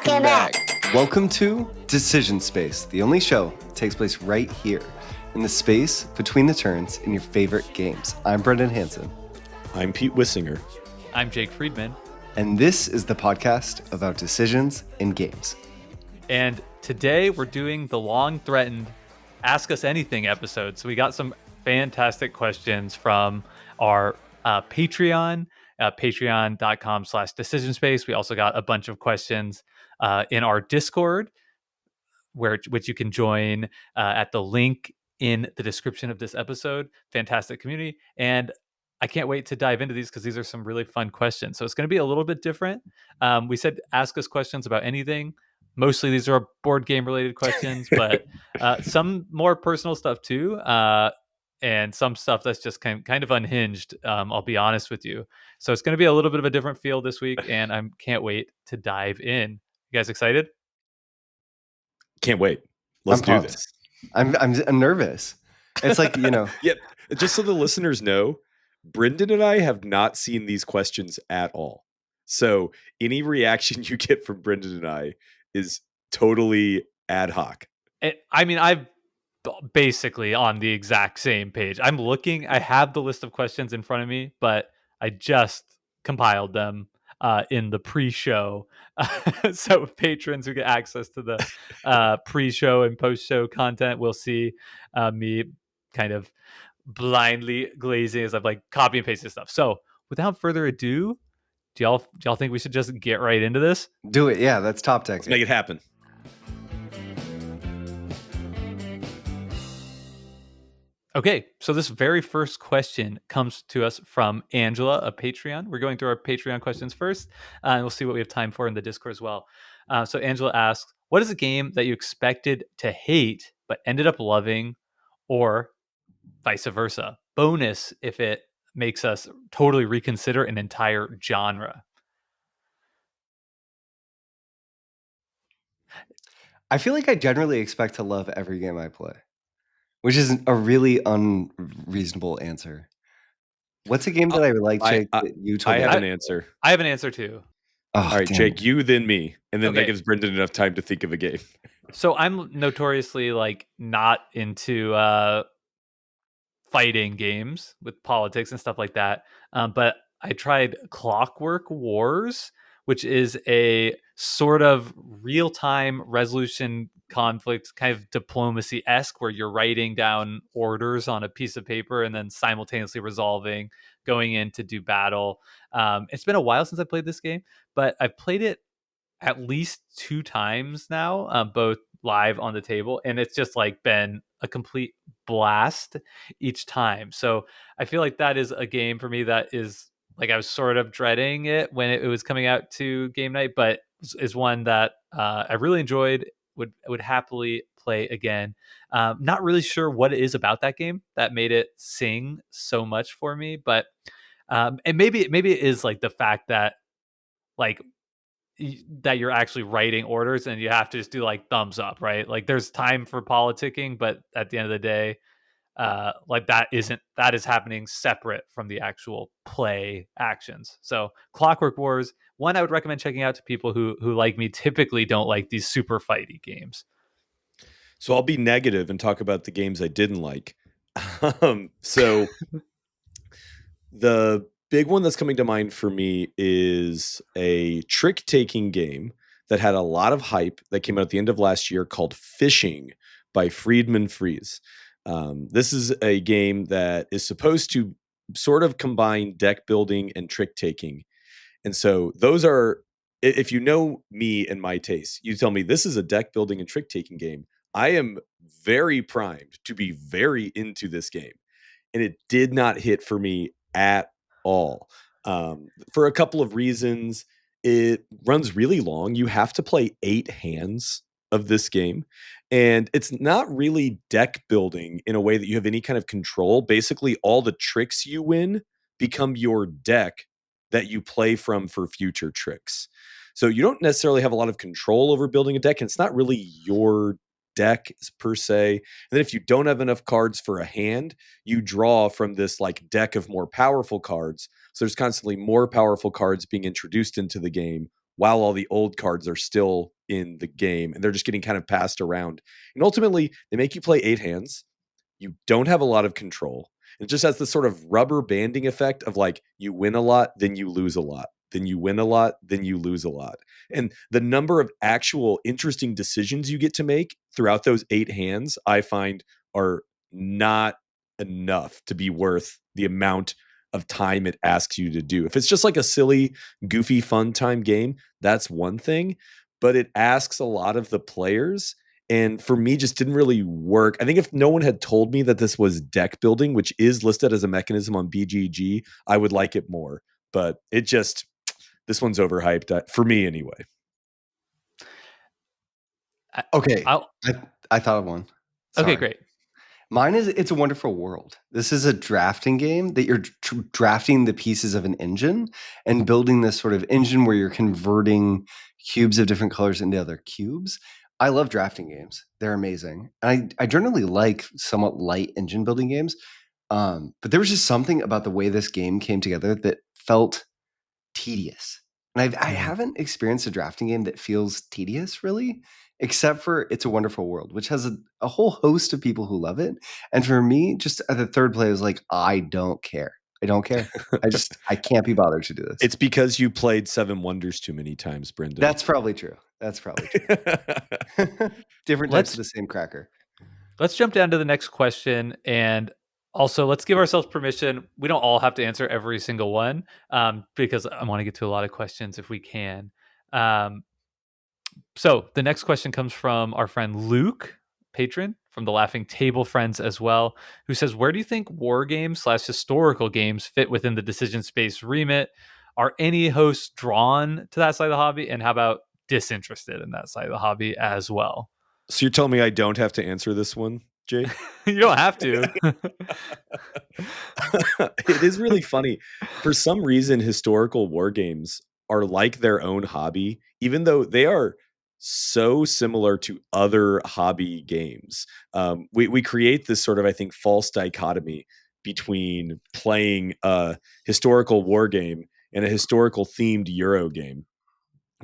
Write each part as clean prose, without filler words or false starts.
Welcome back. Welcome to Decision Space, the only show that takes place right here in the space between the turns in your favorite games. I'm Brendan Hansen. I'm Pete Wissinger. I'm Jake Friedman. And this is the podcast about decisions in games. And today we're doing the long-threatened Ask Us Anything episode. So we got some fantastic questions from our Patreon, patreon.com/decisionspace. We also got a bunch of questions in our Discord, which you can join at the link in the description of this episode. Fantastic community. And I can't wait to dive into these because these are some really fun questions. So it's going to be a little bit different. We said ask us questions about anything. Mostly these are board game related questions, but some more personal stuff too. And some stuff that's just kind of unhinged. I'll be honest with you. So it's going to be a little bit of a different feel this week, and I can't wait to dive in. You guys excited? Can't wait. Let's do pumped. this. I'm nervous. It's like, Yep. Just so the listeners know, Brendan and I have not seen these questions at all. So any reaction you get from Brendan and I is totally ad hoc. I've basically on the exact same page. I have the list of questions in front of me, but I just compiled them in the pre-show. So patrons who get access to the pre-show and post-show content will see me kind of blindly glazing as I've like copy and pasted stuff. So without further ado, do y'all think we should just get right into this? Do it. Yeah, that's top tech. Let's make it happen. Okay, so this very first question comes to us from Angela of Patreon. We're going through our Patreon questions first, and we'll see what we have time for in the Discord as well. So Angela asks, what is a game that you expected to hate but ended up loving, or vice versa? Bonus if it makes us totally reconsider an entire genre. I feel like I generally expect to love every game I play, which is a really unreasonable answer. What's a game that I like, Jake? That you told I me? have an answer. I have an answer too. Oh, all right, damn. Jake, you then me, and then Okay. that gives Brendan enough time to think of a game. So I'm notoriously like not into fighting games with politics and stuff like that. But I tried Clockwork Wars, which is a sort of real-time resolution conflict, kind of diplomacy-esque, where you're writing down orders on a piece of paper and then simultaneously resolving, going in to do battle. It's been a while since I played this game, but I've played it at least 2 times now, both live on the table, and it's just like been a complete blast each time. So I feel like that is a game for me that is like, I was sort of dreading it when it was coming out to game night, but is one that I really enjoyed, would happily play again. Not really sure what it is about that game that made it sing so much for me, but and maybe it is like the fact that like that you're actually writing orders and you have to just do like thumbs up, right? Like there's time for politicking, but at the end of the day, like that is happening separate from the actual play actions. So Clockwork Wars, one I would recommend checking out to people who like me typically don't like these super fighty games. So I'll be negative and talk about the games I didn't like. So the big one that's coming to mind for me is a trick-taking game that had a lot of hype that came out at the end of last year called Fishing by Friedman Freeze. This is a game that is supposed to sort of combine deck building and trick-taking. And so those are, if you know me and my taste, you tell me this is a deck building and trick-taking game, I am very primed to be very into this game. And it did not hit for me at all. For a couple of reasons. It runs really long. You have to play 8 hands of this game. And it's not really deck building in a way that you have any kind of control. Basically, all the tricks you win become your deck that you play from for future tricks. So you don't necessarily have a lot of control over building a deck, and it's not really your deck per se. And then if you don't have enough cards for a hand, you draw from this like deck of more powerful cards. So there's constantly more powerful cards being introduced into the game while all the old cards are still in the game, and they're just getting kind of passed around. And ultimately, they make you play 8 hands. You don't have a lot of control. It just has this sort of rubber banding effect of like, you win a lot, then you lose a lot. Then you win a lot, then you lose a lot. And the number of actual interesting decisions you get to make throughout those 8 hands, I find, are not enough to be worth the amount of time it asks you to do. If it's just like a silly, goofy, fun time game, that's one thing, but it asks a lot of the players, and for me just didn't really work. I think if no one had told me that this was deck building, which is listed as a mechanism on BGG, I would like it more. But it just, this one's overhyped for me anyway. Okay, I thought of one. Sorry. Okay, great. Mine is It's a Wonderful World. This is a drafting game that you're drafting the pieces of an engine and building this sort of engine where you're converting cubes of different colors into other cubes. I love drafting games. They're amazing. And I generally like somewhat light engine building games. But there was just something about the way this game came together that felt tedious. And I haven't experienced a drafting game that feels tedious, really, except for It's a Wonderful World, which has a whole host of people who love it. And for me, just at the third play, I was like, I don't care. I don't care. I can't be bothered to do this. It's because you played Seven Wonders too many times, Brendan. That's probably true. Different types of the same cracker. Let's jump down to the next question, and also let's give ourselves permission. We don't all have to answer every single one, because I want to get to a lot of questions if we can. So the next question comes from our friend Luke, patron from the Laughing Table Friends as well, who says, where do you think war games / historical games fit within the decision space remit? Are any hosts drawn to that side of the hobby? And how about disinterested in that side of the hobby as well? So you're telling me I don't have to answer this one, Jay? You don't have to. It is really funny. For some reason, historical war games are like their own hobby, even though they are so similar to other hobby games. We create this sort of, I think, false dichotomy between playing a historical war game and a historical themed Euro game.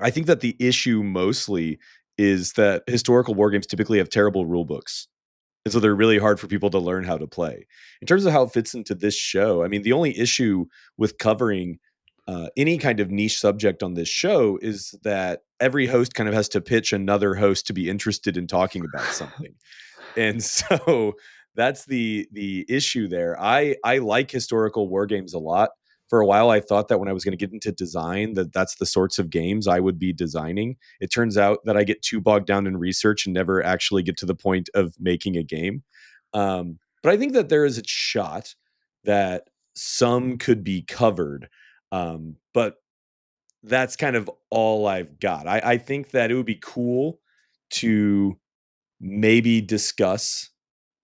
I think that the issue mostly is that historical war games typically have terrible rule books. And so they're really hard for people to learn how to play. In terms of how it fits into this show, I mean, the only issue with covering any kind of niche subject on this show is that every host kind of has to pitch another host to be interested in talking about something. And so that's the issue there. I like historical war games a lot. For a while, I thought that when I was going to get into design, that's the sorts of games I would be designing. It turns out that I get too bogged down in research and never actually get to the point of making a game. But I think that there is a shot that some could be covered. But that's kind of all I've got. I think that it would be cool to maybe discuss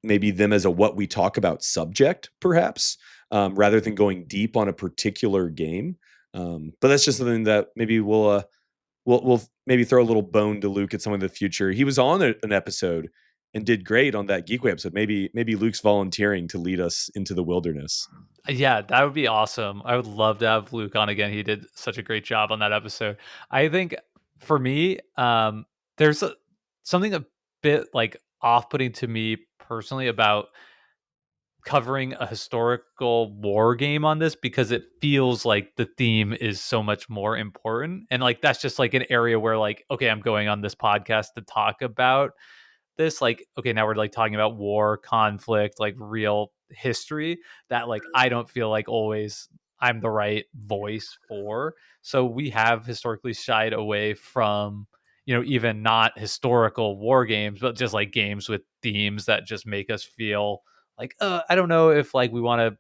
maybe them as a what we talk about subject, perhaps, rather than going deep on a particular game. But that's just something that maybe we'll maybe throw a little bone to Luke at some of the future. He was on an episode and did great on that Geekway episode. Maybe Luke's volunteering to lead us into the wilderness. Yeah, that would be awesome. I would love to have Luke on again. He did such a great job on that episode. I think for me, there's something a bit like off-putting to me personally about covering a historical war game on this, because it feels like the theme is so much more important. And like that's just like an area where like, okay, I'm going on this podcast to talk about this, like, okay, now we're like talking about war, conflict, like real history that like I don't feel like always I'm the right voice for. So we have historically shied away from, even not historical war games, but just like games with themes that just make us feel like, I don't know if like we want to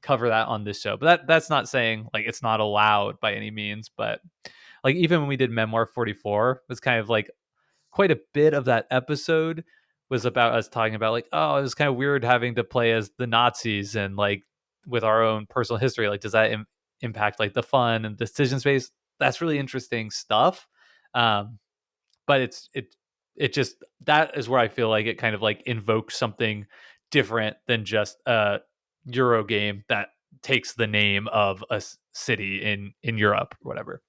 cover that on this show. But that's not saying like it's not allowed by any means. But like even when we did Memoir 44, it was kind of like quite a bit of that episode was about us talking about like, oh, it was kind of weird having to play as the Nazis, and like with our own personal history, like does that impact like the fun and decision space? That's really interesting stuff. But it just, that is where I feel like it kind of like invokes something different than just a Euro game that takes the name of a city in Europe or whatever.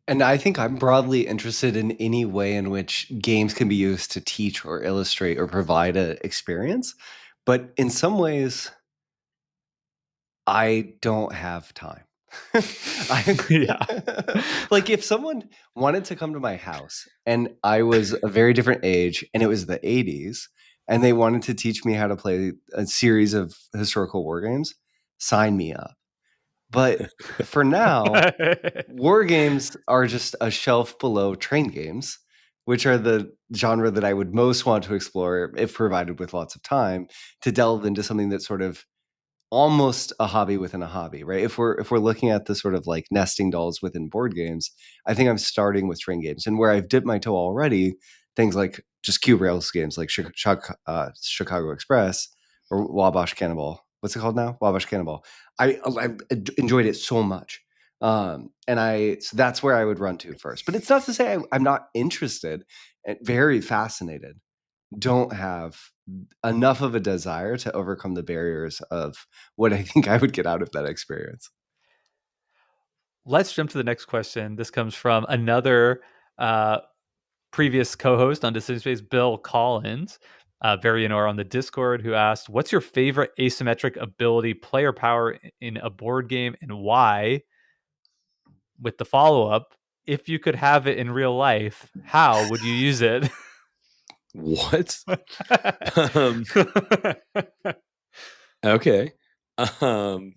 And I think I'm broadly interested in any way in which games can be used to teach or illustrate or provide an experience. But in some ways, I don't have time. I Yeah. like if someone wanted to come to my house and I was a very different age and it was the 80s and they wanted to teach me how to play a series of historical war games, sign me up. But for now, war games are just a shelf below train games, which are the genre that I would most want to explore if provided with lots of time to delve into something that's sort of almost a hobby within a hobby, right? If we're looking at the sort of like nesting dolls within board games, I think I'm starting with train games, and where I've dipped my toe already, things like just cube rails games like Chicago Express or Wabash Cannonball. What's it called now? Wabash Cannonball. I enjoyed it so much, and so that's where I would run to first. But it's not to say I'm not interested and very fascinated. Don't have enough of a desire to overcome the barriers of what I think I would get out of that experience. Let's jump to the next question. This comes from another uh, previous co-host on Decision Space, Bill Collins, Varianor on the Discord, who asked, "What's your favorite asymmetric ability, player power in a board game, and why?" With the follow-up, "If you could have it in real life, how would you use it?" What? um, okay. Um,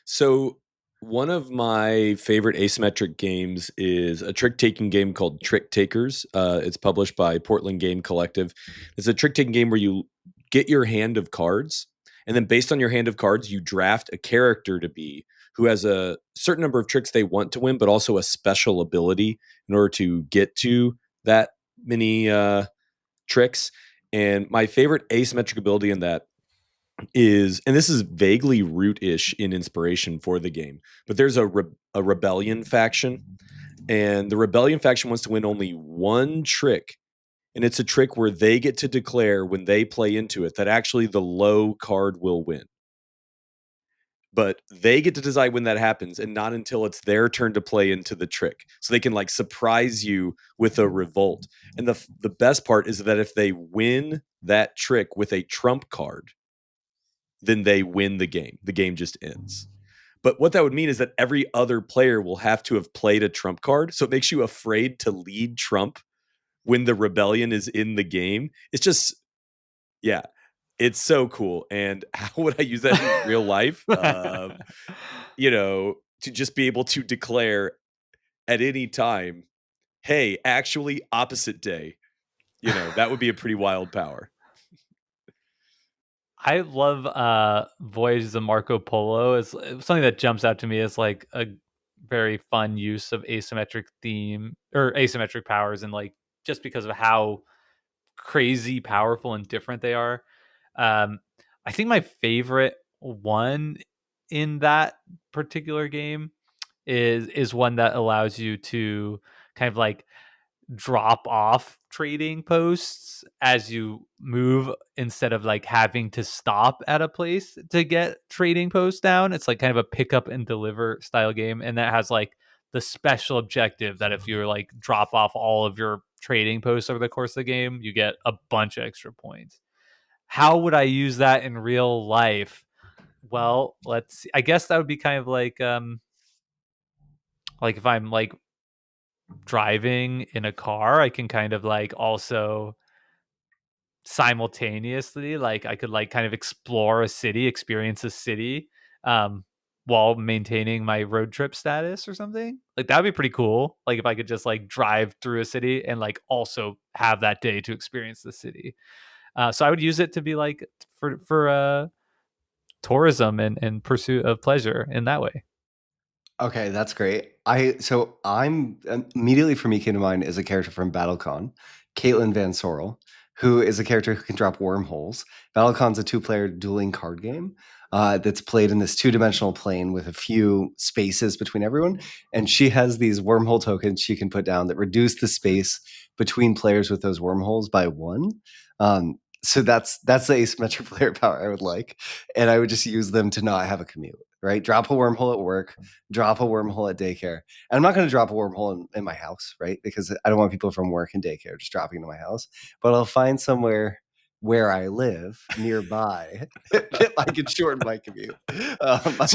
so one of my favorite asymmetric games is a trick-taking game called TRICKTAKERs. It's published by Portland Game Collective. It's a trick-taking game where you get your hand of cards, and then based on your hand of cards, you draft a character to be who has a certain number of tricks they want to win, but also a special ability in order to get to that many tricks. And my favorite asymmetric ability in that is, and this is vaguely root-ish in inspiration for the game, but there's a rebellion faction, and the rebellion faction wants to win only one trick, and it's a trick where they get to declare when they play into it that actually the low card will win. But they get to decide when that happens, and not until it's their turn to play into the trick. So they can like surprise you with a revolt. And the best part is that if they win that trick with a trump card, then they win the game. The game just ends. But what that would mean is that every other player will have to have played a trump card. So it makes you afraid to lead trump when the rebellion is in the game. It's just, yeah, it's so cool. And how would I use that in real life? To just be able to declare at any time, hey, actually, opposite day. That would be a pretty wild power. I love Voyages of Marco Polo. It's something that jumps out to me as like a very fun use of asymmetric theme or asymmetric powers, and like just because of how crazy powerful and different they are. Um, I think my favorite one in that particular game is one that allows you to kind of like drop off trading posts as you move instead of like having to stop at a place to get trading posts down. It's like kind of a pick up and deliver style game, and that has like the special objective that if you like drop off all of your trading posts over the course of the game, you get a bunch of extra points. How would I use that in real life? Well, let's see. I guess that would be kind of like if I'm like driving in a car, I can kind of like also simultaneously, like I could like kind of explore a city, experience a city, um while maintaining my road trip status or something. Like that would be pretty cool, like if I could just like drive through a city and like also have that day to experience the city. So I would use it to be like for tourism and pursuit of pleasure in that way. Okay, that's great. I'm immediately for me came to mind is a character from BattleCon, Caitlin Van Sorrel, who is a character who can drop wormholes. BattleCon's a two-player dueling card game that's played in this two-dimensional plane with a few spaces between everyone, and she has these wormhole tokens she can put down that reduce the space between players with those wormholes by one. So that's the asymmetric player power I would like, and I would just use them to not have a commute. right? Drop a wormhole at work, drop a wormhole at daycare. And I'm not going to drop a wormhole in my house, right? Because I don't want people from work and daycare just dropping into my house. But I'll find somewhere where I live nearby that I can shorten my commute. I'll That's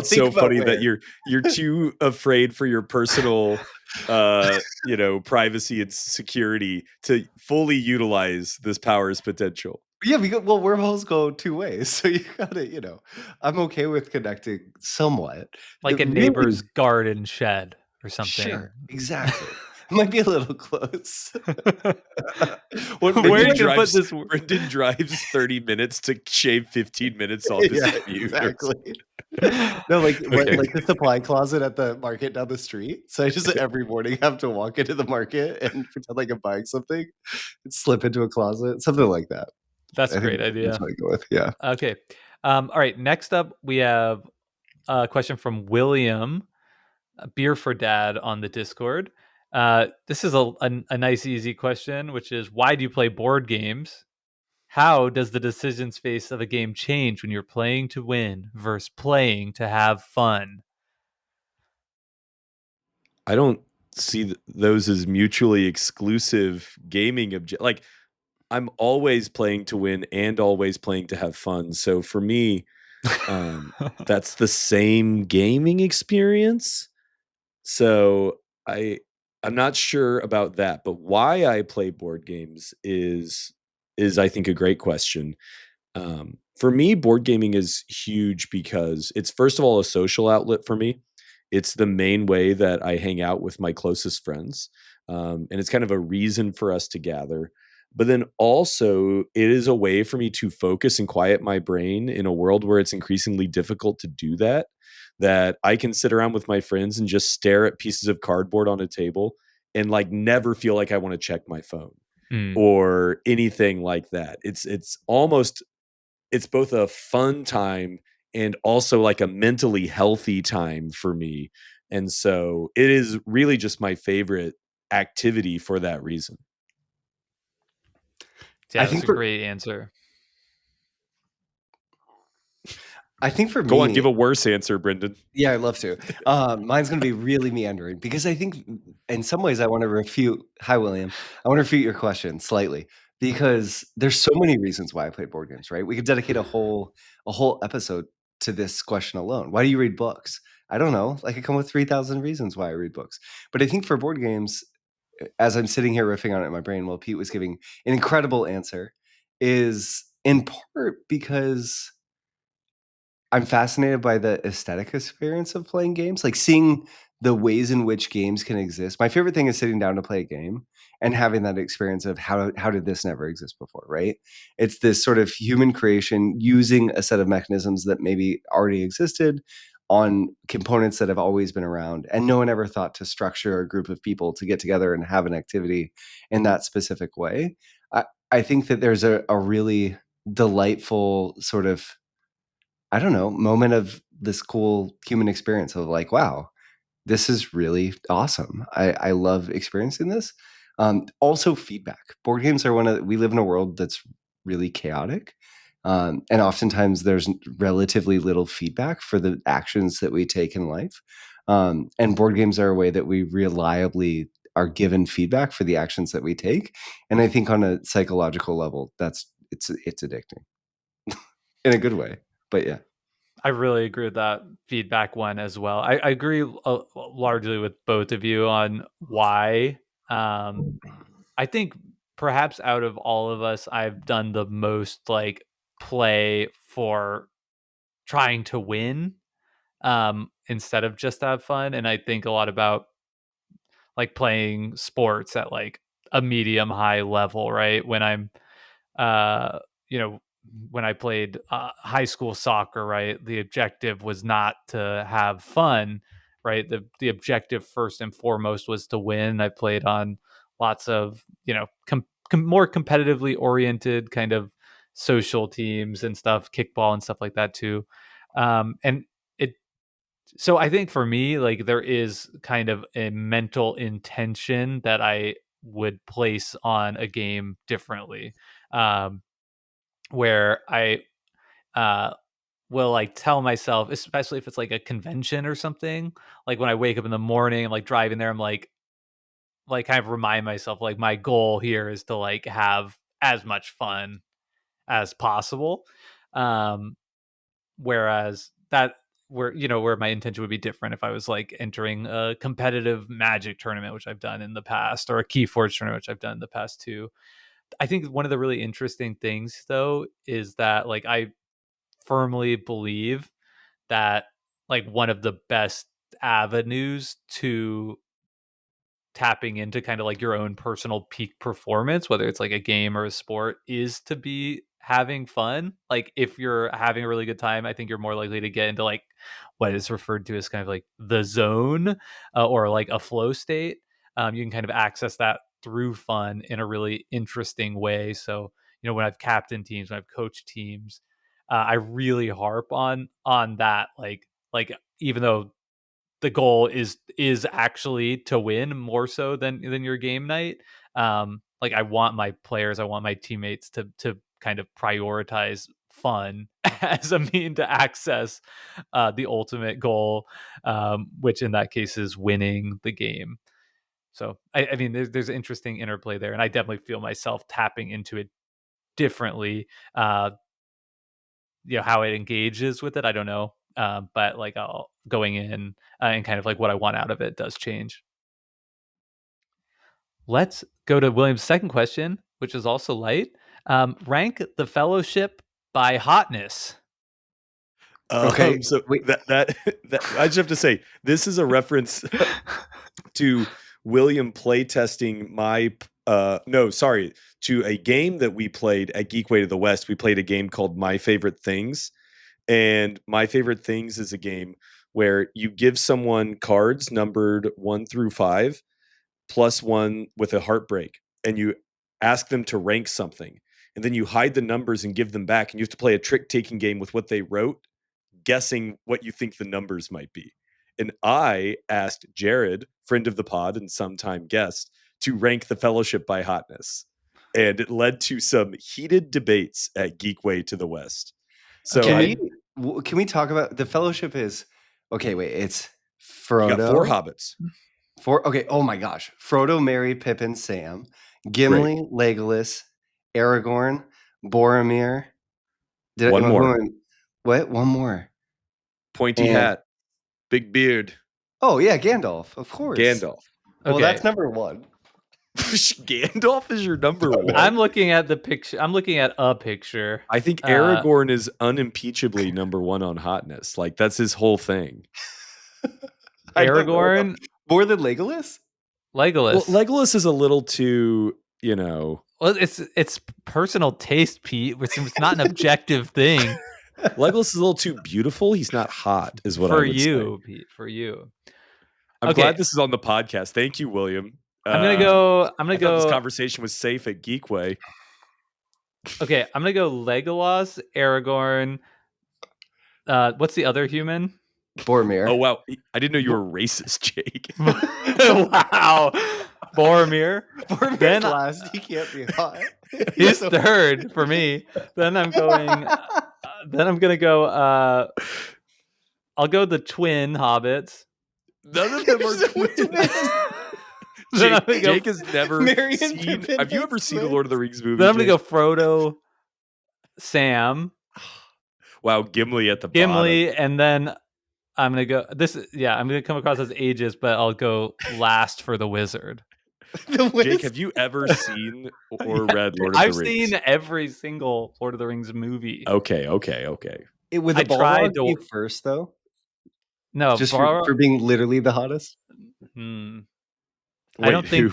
think so about funny where. that you're too afraid for your personal privacy and security to fully utilize this power's potential. Yeah, well, wormholes go two ways, so you gotta. I'm okay with connecting somewhat. Like a neighbor's garden shed or something. Sure, exactly. It might be a little close. Where are you gonna put this? Brendan drives 30 minutes to shave 15 minutes off his commute. Exactly. No, like Okay. like the supply closet at the market down the street. So I just every morning have to walk into the market and pretend like I'm buying something and slip into a closet, something like that. That's I a think great idea. that's what I go with. Yeah. Okay. All right. Next up, we have a question from William, Beer for Dad on the Discord. This is a nice, easy question, which is, why do you play board games? How does the decision space of a game change when you're playing to win versus playing to have fun? I don't see those as mutually exclusive gaming like I'm always playing to win and always playing to have fun. So for me, that's the same gaming experience. So I'm not sure about that, but why I play board games is I think a great question. For me, board gaming is huge because it's first of all a social outlet for me. It's the main way that I hang out with my closest friends, and it's kind of a reason for us to gather. But then also, it is a way for me to focus and quiet my brain in a world where it's increasingly difficult to do that. That I can sit around with my friends and just stare at pieces of cardboard on a table and like never feel like I want to check my phone or anything like that. It's both a fun time and also like a mentally healthy time for me. And so it is really just my favorite activity for that reason. Yeah, that's a great answer. I think for Go me, on, give a worse answer, Brendan. yeah, I'd love to. Mine's going to be really meandering because I think in some ways I want to refute. Hi, William. I want to refute your question slightly because there's so many reasons why I play board games. Right? We could dedicate a whole episode to this question alone. Why do you read books? I don't know. I could come with 3,000 reasons why I read books. But I think for board games, as I'm sitting here riffing on it in my brain while Pete was giving an incredible answer, is in part because I'm fascinated by the aesthetic experience of playing games, like seeing the ways in which games can exist. My favorite thing is sitting down to play a game and having that experience of how did this never exist before, right? It's this sort of human creation using a set of mechanisms that maybe already existed on components that have always been around, and no one ever thought to structure a group of people to get together and have an activity in that specific way. I think that there's a really delightful sort of, I don't know, moment of this cool human experience of like, wow, this is really awesome. I love experiencing this. Also feedback. Board games are we live in a world that's really chaotic. And oftentimes there's relatively little feedback for the actions that we take in life. And board games are a way that we reliably are given feedback for the actions that we take. And I think on a psychological level, it's addicting in a good way. But yeah. I really agree with that feedback one as well. I agree largely with both of you on why. I think perhaps out of all of us, I've done the most like play for trying to win instead of just have fun. And I think a lot about like playing sports at like a medium high level, right? When I'm uh, you know, when I played high school soccer, right, the objective was not to have fun, right? The objective first and foremost was to win. I played on lots of, more competitively oriented kind of social teams and stuff, kickball and stuff like that too. And it, so I think for me, like there is kind of a mental intention that I would place on a game differently. Um, where I uh will like tell myself, especially if it's like a convention or something, like when I wake up in the morning, I'm like driving there, I'm like kind of remind myself like my goal here is to like have as much fun as possible. Um, whereas that where my intention would be different if I was like entering a competitive Magic tournament, which I've done in the past, or a Keyforge tournament, which I've done in the past too. I think one of the really interesting things though is that like I firmly believe that like one of the best avenues to tapping into kind of like your own personal peak performance, whether it's like a game or a sport, is to be having fun. Like if you're having a really good time, I think you're more likely to get into like what is referred to as kind of like the zone, or like a flow state. You can kind of access that through fun in a really interesting way. So when I've captained teams, when I've coached teams, I really harp on that. Like even though the goal is actually to win more so than your game night. Like I want my players, I want my teammates to kind of prioritize fun as a mean to access the ultimate goal, which in that case is winning the game. So I mean, there's an interesting interplay there, and I definitely feel myself tapping into it differently. How it engages with it, I don't know. But like I'll going in and kind of like what I want out of it does change. Let's go to William's second question, which is also light. Rank the Fellowship by hotness. Okay, So wait. that I just have to say, this is a reference to William playtesting to a game that we played at Geekway to the West. We played a game called My Favorite Things. And My Favorite Things is a game where you give someone cards numbered 1 through 5, plus 1 with a heartbreak, and you ask them to rank something. And then you hide the numbers and give them back. And you have to play a trick-taking game with what they wrote, guessing what you think the numbers might be. And I asked Jared, friend of the pod and sometime guest, to rank the Fellowship by hotness. And it led to some heated debates at Geekway to the West. So Can we talk about the Fellowship? Is okay. Wait, it's Frodo. You got 4 hobbits. Okay. Oh my gosh, Frodo, Merry, Pippin, Sam, Gimli, Legolas, Aragorn, Boromir. One more. What? One more. Pointy hat, big beard. Oh yeah, Gandalf, of course. Gandalf. Well, that's number 1. Gandalf is your number 1. I'm looking at the picture. I'm looking at a picture. I think Aragorn is unimpeachably number 1 on hotness. Like that's his whole thing. Aragorn more than Legolas. Legolas. Well, Legolas is a little too, Well, it's personal taste, Pete. It's not an objective thing. Legolas is a little too beautiful. He's not hot, is what I for would you, say. Pete. For you. I'm glad this is on the podcast. Thank you, William. I'm gonna go. This conversation was safe at Geekway. Okay, I'm gonna go Legolas, Aragorn. What's the other human? Boromir. Oh wow, I didn't know you were racist, Jake. Wow, Boromir. Boromir's last. He can't be hot. He's third for me. Then I'm going. Then I'm gonna go. I'll go the twin hobbits. None of them are twins. Jake has never seen. Have you ever seen a Lord of the Rings movie? Then I'm gonna go Frodo, Sam. Wow, Gimli at the Gimli, bottom. and then I'm gonna go. I'm gonna come across as ageist, but I'll go last for the wizard. Jake, have you ever seen or read Lord of the Rings? I've seen every single Lord of the Rings movie. Okay. With the Balrog you first, though? No, just for being literally the hottest? I don't think...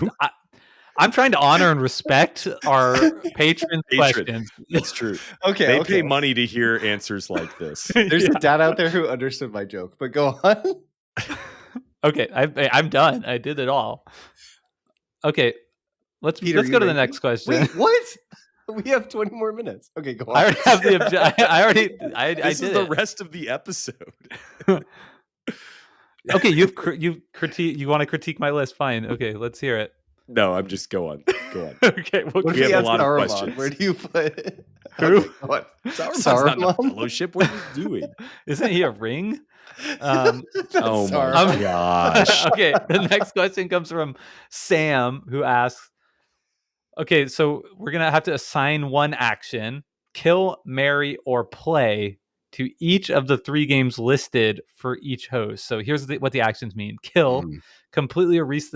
I'm trying to honor and respect our patrons' questions. That's true. Okay, they pay money to hear answers like this. There's a dad out there who understood my joke, but go on. Okay, I'm done. I did it all. Okay, let's go to the next question. Wait, what? We have 20 more minutes. Okay, go on. I already have the I this did is the rest of the episode. Okay, you want to critique my list? Fine. Okay, let's hear it. No, I'm just go on. Okay, What We if we have a had lot of Saruman? questions. Where do you put Who? Okay, go on. Saruman's not in the Saruman? Fellowship. What are you doing? Isn't he a ring? That's Oh my Saruman. gosh. Okay, the next question comes from Sam, who asks, okay, so we're going to have to assign one action, kill, marry, or play to each of the 3 games listed for each host. So here's what the actions mean. Kill, completely erase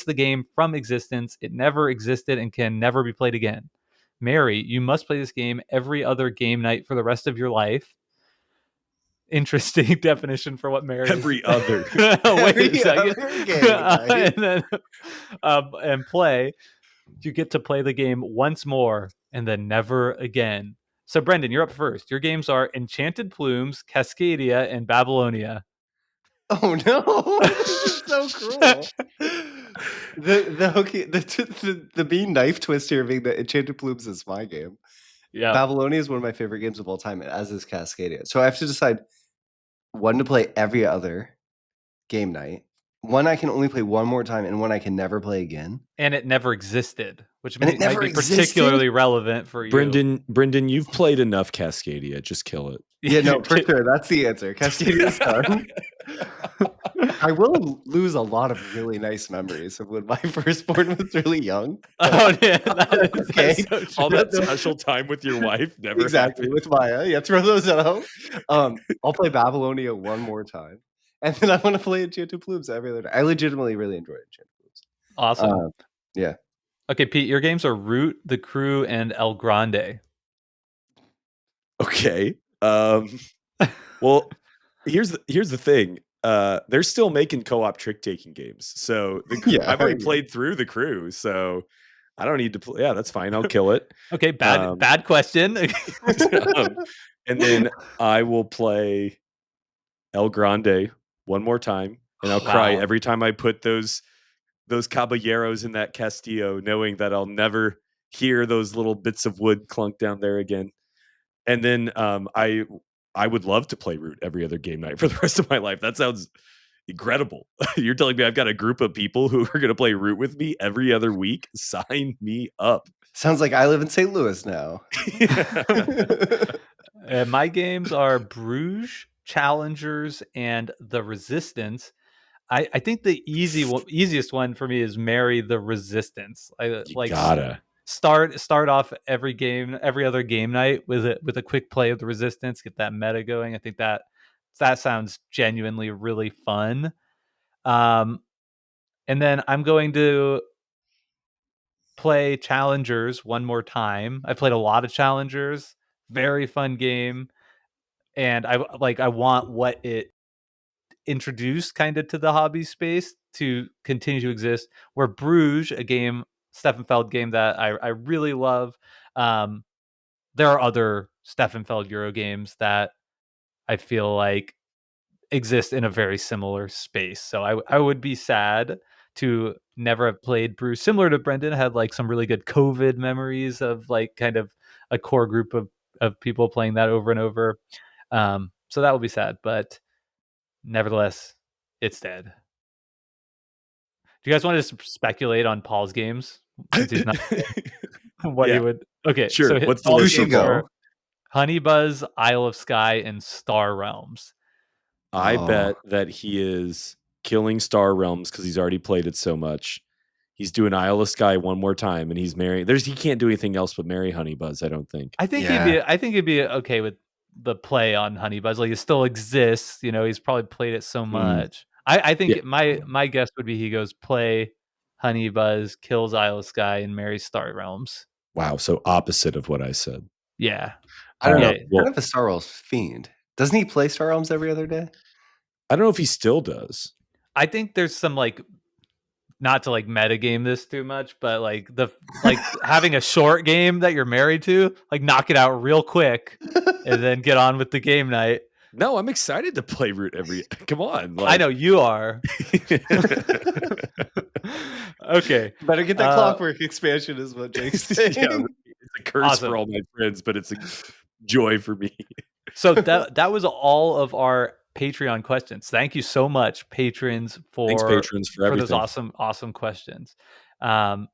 the game from existence. It never existed and can never be played again. Marry, you must play this game every other game night for the rest of your life. Interesting definition for what marry is. Every other. Wait Every a second. other game night. And then and play. You get to play the game once more and then never again. So, Brendan, you're up first. Your games are Enchanted Plumes, Cascadia, and Babylonia. Oh no! This is so cruel. The bean knife twist here being that Enchanted Plumes is my game. Yeah. Babylonia is one of my favorite games of all time, as is Cascadia. So I have to decide one to play every other game night, one I can only play one more time, and one I can never play again. And it never existed, which And it might never be existed? particularly relevant for you. Brendan, you've played enough Cascadia. Just kill it. Yeah, no, for sure. That's the answer. Cascadia's done. I will lose a lot of really nice memories of when my firstborn was really young. Oh, yeah. That's Okay. so true. All that special time with your wife never Exactly, happened. with Maya. Yeah, throw those out. I'll play Babylonia one more time. And then I want to play Enchanted Plumes every other day. I legitimately really enjoy Enchanted Plumes. Awesome. Yeah. Okay, Pete, your games are Root, The Crew, and El Grande. Okay. Well, here's the thing. They're still making co-op trick-taking games. So Yeah, I've already played through The Crew, so I don't need to play. Yeah, that's fine. I'll kill it. Okay, bad question. And then I will play El Grande one more time, and I'll cry Wow. every time I put those caballeros in that Castillo, knowing that I'll never hear those little bits of wood clunk down there again. And then I would love to play Root every other game night for the rest of my life. That sounds incredible. You're telling me I've got a group of people who are going to play Root with me every other week? Sign me up. Sounds like I live in St. Louis now. My games are Bruges, Challengers, and The Resistance. I think the easiest one for me is Marry the Resistance. I like gotta start off every other game night with a quick play of the Resistance, get that meta going. I think that sounds genuinely really fun. And then I'm going to play Challengers one more time. I played a lot of Challengers, very fun game, and I want what it introduced kind of to the hobby space to continue to exist. Where Bruges, a game, Steffenfeld game that I really love. There are other Steffenfeld Euro games that I feel like exist in a very similar space. So I would be sad to never have played Bruges. Similar to Brendan, I had like some really good COVID memories of like kind of a core group of people playing that over and over. So that will be sad, but nevertheless, it's dead. Do you guys want to just speculate on Paul's games since he's not what he would? Okay, sure. So What's the Paul's list? games are Honey Buzz, Isle of Skye, and Star Realms. I bet that he is killing Star Realms because he's already played it so much. He's doing Isle of Skye one more time, and he's marrying. He can't do anything else but marry Honey Buzz. I don't think. I think he'd be okay with the play on Honey Buzz. Like it still exists. You know, he's probably played it so much. I think my guess would be he goes play Honey Buzz, kills Isle of Skye, and marries Star Realms. Wow, so opposite of what I said. Yeah, I don't know. Kind of a Star Realms fiend. Doesn't he play Star Realms every other day? I don't know if he still does. I think there's some like, not to like metagame this too much, but like having a short game that you're married to, like knock it out real quick and then get on with the game night. No, I'm excited to play Root every. Come on, I know you are. Okay, better get that Clockwork expansion, is what Jake's saying. Yeah, it's a curse for all my friends, but it's a joy for me. So that was all of our Patreon questions. Thank you so much, patrons, for Thanks, patrons, for everything. those awesome questions. Um,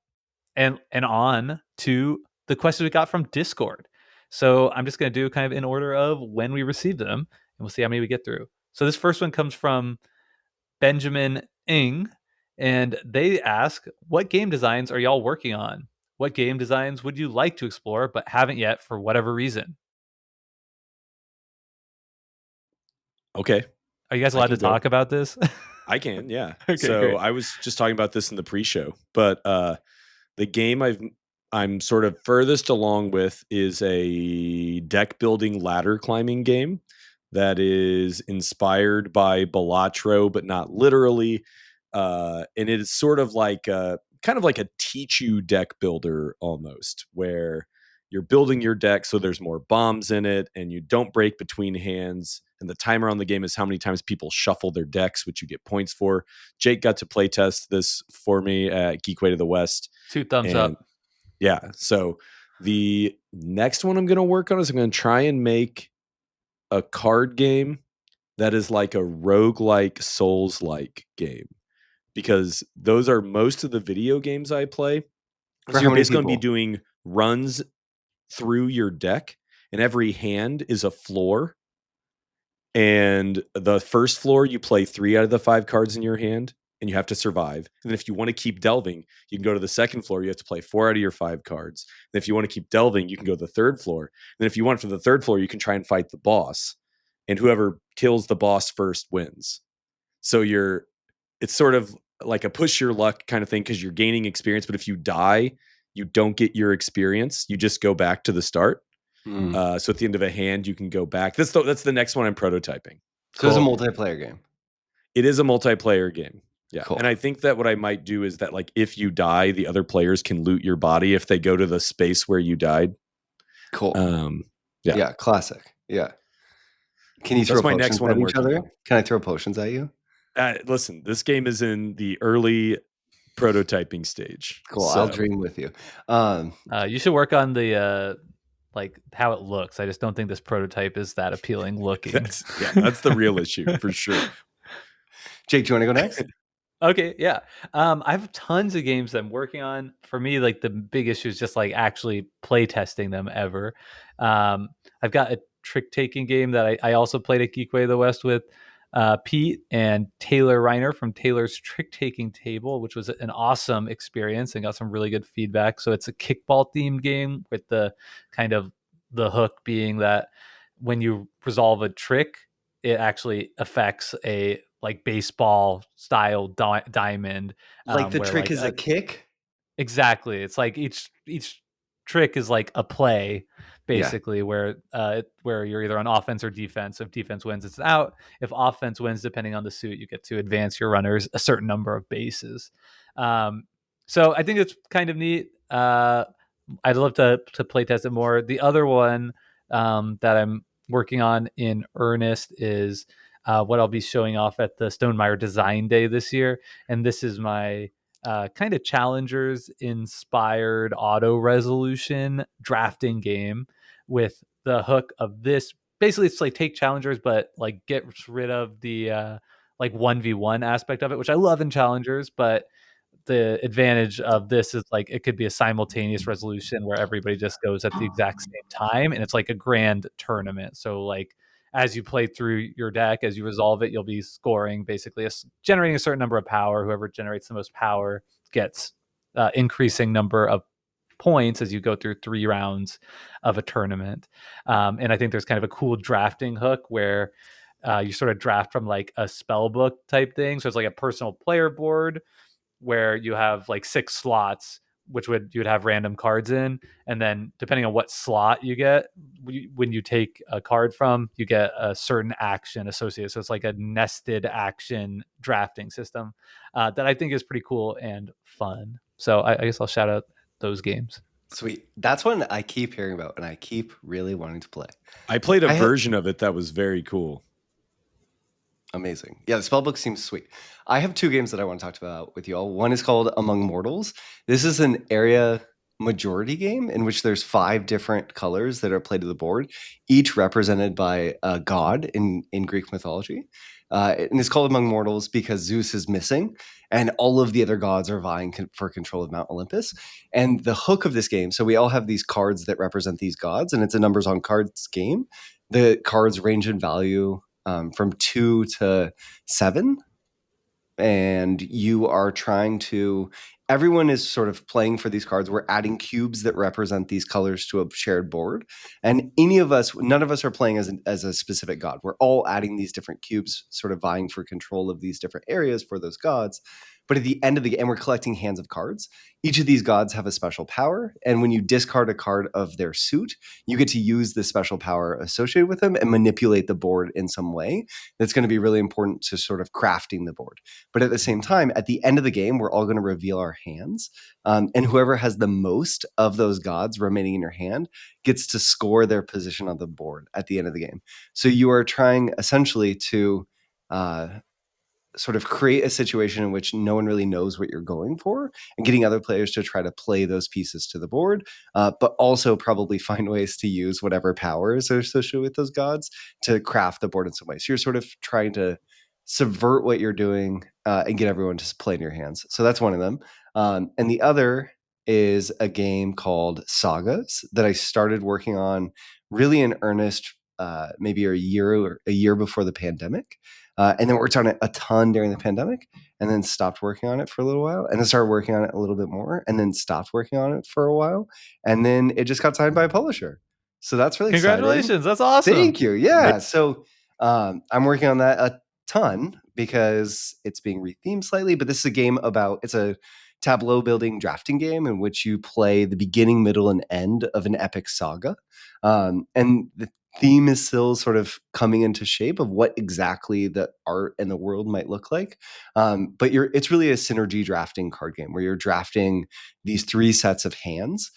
and on to the questions we got from Discord. So I'm just going to do kind of in order of when we received them, and we'll see how many we get through. So this first one comes from Benjamin Ing, and they ask, what game designs are y'all working on? What game designs would you like to explore but haven't yet for whatever reason? Okay. Are you guys I allowed can to go. talk about this? I can, yeah. Okay, So great. I was just talking about this in the pre-show, but the game I'm sort of furthest along with is a deck building ladder climbing game that is inspired by Balatro, but not literally. And it is sort of like kind of like a teach you deck builder almost, where you're building your deck so there's more bombs in it and you don't break between hands. And the timer on the game is how many times people shuffle their decks, which you get points for. Jake got to play test this for me at Geekway to the West. 2 thumbs And up. yeah, so the next one I'm going to work on is I'm going to try and make a card game that is like a roguelike Souls-like game, because those are most of the video games I play. For So how you're many basically going to be people? doing runs through your deck, and every hand is a floor. And the first floor, you play 3 out of the 5 cards in your hand, and you have to survive. And then if you want to keep delving, you can go to the second floor. You have to play 4 out of your 5 cards. And if you want to keep delving, you can go to the third floor. And then if you want for the third floor, you can try and fight the boss. And whoever kills the boss first wins. So it's sort of like a push your luck kind of thing, because you're gaining experience. But if you die, you don't get your experience. You just go back to the start. Mm. So at the end of a hand, you can go back. That's the next one I'm prototyping. So it's a Cool. multiplayer game. It is a multiplayer game. Yeah. Cool. And I think that what I might do is that, like, if you die, the other players can loot your body if they go to the space where you died. Cool. Yeah. Yeah, classic. Yeah. Can you That's throw my next potions one at I'm each working other? on. Can I throw potions at you? Listen, this game is in the early prototyping stage. Cool. So I'll dream with you. You should work on the like how it looks. I just don't think this prototype is that appealing looking. that's the real issue for sure. Jake, do you want to go next? Okay, yeah. I have tons of games that I'm working on. For me, like the big issue is just like actually play testing them ever. I've got a trick taking game that I also played at Geekway of the West with Pete and Taylor Reiner from Taylor's Trick Taking Table, which was an awesome experience and got some really good feedback. So it's a kickball themed game with the kind of the hook being that when you resolve a trick, it actually affects a like baseball style diamond, Like the where trick like is a kick? exactly, it's like each trick is like a play Yeah. basically, where you're either on offense or defense. If defense wins, it's out. If offense wins, depending on the suit, you get to advance your runners a certain number of bases. Um, so I think it's kind of neat. I'd love to play test it more. The other one that I'm working on in earnest is what I'll be showing off at the Stonemeyer Design Day this year, and this is my kind of challengers inspired auto resolution drafting game with the hook of this. Basically, it's like take challengers, but like get rid of the like 1v1 aspect of it, which I love in challengers, but the advantage of this is like it could be a simultaneous resolution where everybody just goes at the exact same time, and it's like a grand tournament. So like as you play through your deck, as you resolve it, you'll be scoring basically generating a certain number of power. Whoever generates the most power gets increasing number of points as you go through 3 rounds of a tournament. And I think there's kind of a cool drafting hook where you sort of draft from like a spell book type thing. So it's like a personal player board where you have like 6 slots, which you would have random cards in, and then depending on what slot you get, when you take a card from, you get a certain action associated. So it's like a nested action drafting system that I think is pretty cool and fun. So I guess I'll shout out those games. Sweet. That's one I keep hearing about and I keep really wanting to play. I played a version of it that was very cool. Amazing. Yeah, the spellbook seems sweet. I have 2 games that I want to talk about with you all. One is called Among Mortals. This is an area majority game in which there's 5 different colors that are played to the board, each represented by a god in Greek mythology. And it's called Among Mortals because Zeus is missing and all of the other gods are vying for control of Mount Olympus. And the hook of this game, so we all have these cards that represent these gods, and it's a numbers on cards game. The cards range in value from 2 to 7, and you are trying to everyone is sort of playing for these cards. We're adding cubes that represent these colors to a shared board, and none of us are playing as a specific god. We're all adding these different cubes, sort of vying for control of these different areas for those gods. But at the end of the game, we're collecting hands of cards. Each of these gods have a special power, and when you discard a card of their suit, you get to use the special power associated with them and manipulate the board in some way that's going to be really important to sort of crafting the board. But at the same time, at the end of the game, we're all going to reveal our hands. And whoever has the most of those gods remaining in your hand gets to score their position on the board at the end of the game. So you are trying essentially to sort of create a situation in which no one really knows what you're going for, and getting other players to try to play those pieces to the board, but also probably find ways to use whatever powers are associated with those gods to craft the board in some way. So you're sort of trying to subvert what you're doing and get everyone to play in your hands. So that's one of them. And the other is a game called Sagas that I started working on really in earnest maybe a year before the pandemic. And then worked on it a ton during the pandemic, and then stopped working on it for a little while, and then started working on it a little bit more, and then stopped working on it for a while, and then it just got signed by a publisher. So that's really Congratulations. exciting. That's awesome. Thank you. Yeah. So I'm working on that a ton because it's being rethemed slightly, but this is a game it's a tableau building drafting game in which you play the beginning, middle, and end of an epic saga. And the theme is still sort of coming into shape of what exactly the art and the world might look like. But it's really a synergy drafting card game where you're drafting these 3 sets of hands.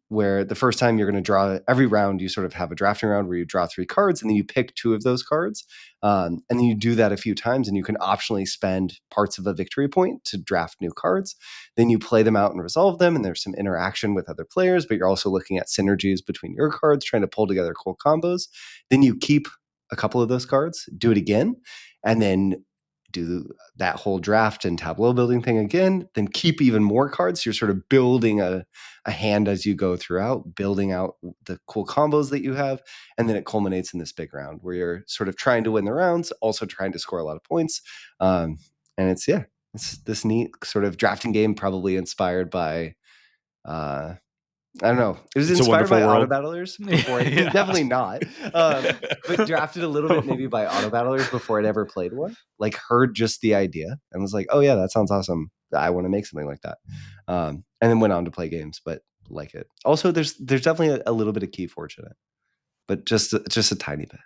Where the first time you're going to draw, every round you sort of have a drafting round where you draw 3 cards and then you pick 2 of those cards. And then you do that a few times, and you can optionally spend parts of a victory point to draft new cards. Then you play them out and resolve them, and there's some interaction with other players, but you're also looking at synergies between your cards, trying to pull together cool combos. Then you keep a couple of those cards, do it again, and then do that whole draft and tableau building thing again, then keep even more cards. So you're sort of building a hand as you go throughout, building out the cool combos that you have. And then it culminates in this big round where you're sort of trying to win the rounds, also trying to score a lot of points. And it's this neat sort of drafting game, probably inspired by, I don't know. It was It's a inspired Wonderful by World. auto battlers before. Yeah. Definitely not. But drafted a little bit maybe by auto battlers before I'd ever played one. Like heard just the idea and was like, oh yeah, that sounds awesome. I want to make something like that. And then went on to play games, but like it. Also, there's definitely a little bit of Keyforge in it, but just a tiny bit.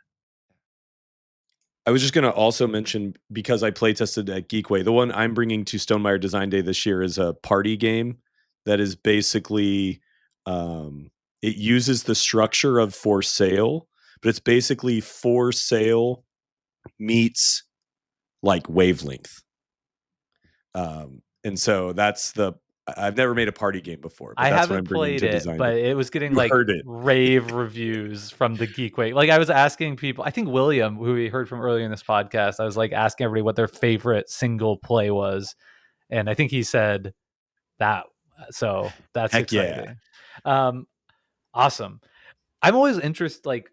I was just going to also mention, because I play tested at Geekway, the one I'm bringing to Stonemaier Design Day this year is a party game that is basically, it uses the structure of For Sale, but it's basically For Sale meets like Wavelength. And so I've never made a party game before, but I that's what haven't I'm bringing played to it, Design but Day. it was getting You like heard it. rave reviews from the Geekway. Like I was asking people, I think William, who we heard from earlier in this podcast, I was like asking everybody what their favorite single play was, and I think he said that. So that's Heck yeah. exciting. Awesome. I'm always interested. Like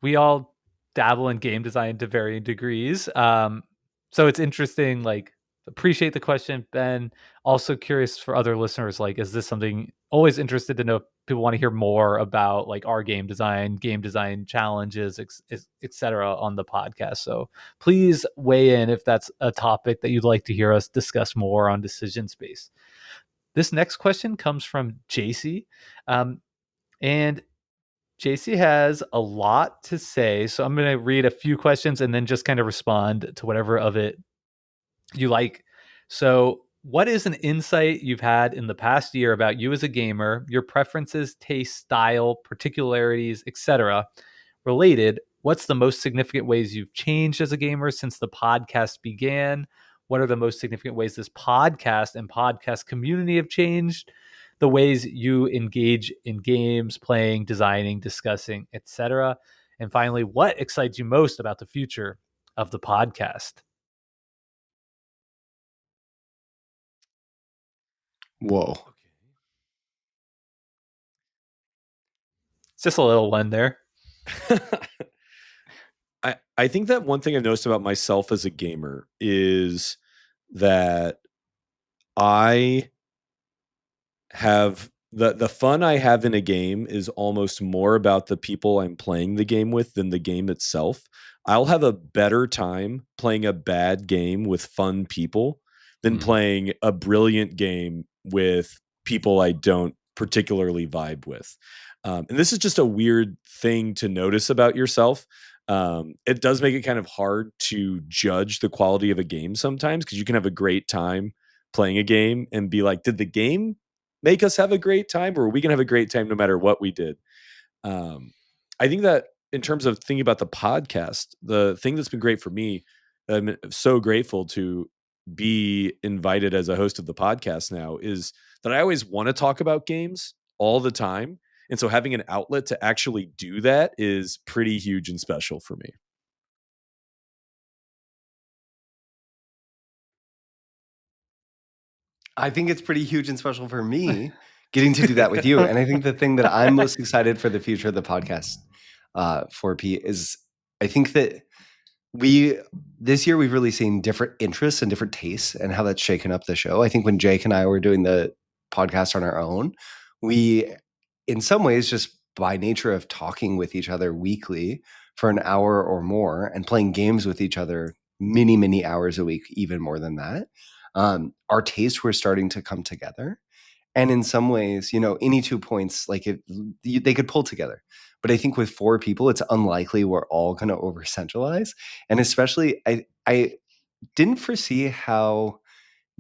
we all dabble in game design to varying degrees. So it's interesting. Like appreciate the question, Ben. Also curious for other listeners, like, is this something always interested to know if people want to hear more about like our game design challenges, etc. on the podcast. So please weigh in if that's a topic that you'd like to hear us discuss more on Decision Space. This next question comes from JC. And JC has a lot to say. So I'm going to read a few questions and then just kind of respond to whatever of it you like. So, what is an insight you've had in the past year about you as a gamer, your preferences, taste, style, particularities, etc.? Related, what's the most significant ways you've changed as a gamer since the podcast began? What are the most significant ways this podcast and podcast community have changed? the ways you engage in games, playing, designing, discussing, etc. And finally, what excites you most about the future of the podcast? Whoa. It's just a little one there. I think that one thing I've noticed about myself as a gamer is that I have the fun I have in a game is almost more about the people I'm playing the game with than the game itself. I'll have a better time playing a bad game with fun people than playing a brilliant game with people I don't particularly vibe with. And this is just a weird thing to notice about yourself. It does make it kind of hard to judge the quality of a game sometimes, because you can have a great time playing a game and be like, did the game make us have a great time, or are we gonna have a great time no matter what we did? I think that in terms of thinking about the podcast, the thing that's been great for me, I'm so grateful to be invited as a host of the podcast now, is that I always want to talk about games all the time. And so having an outlet to actually do that is pretty huge and special for me. I think it's pretty huge and special for me getting to do that with you. And I think the thing that I'm most excited for the future of the podcast for Pete is I think that this year we've really seen different interests and different tastes and how that's shaken up the show. I think when Jake and I were doing the podcast on our own, we, in some ways, just by nature of talking with each other weekly for an hour or more and playing games with each other many, many hours a week, even more than that, our tastes were starting to come together. And in some ways, any 2 points, like they could pull together. But I think with 4 people, it's unlikely we're all going to over centralize. And especially, I didn't foresee how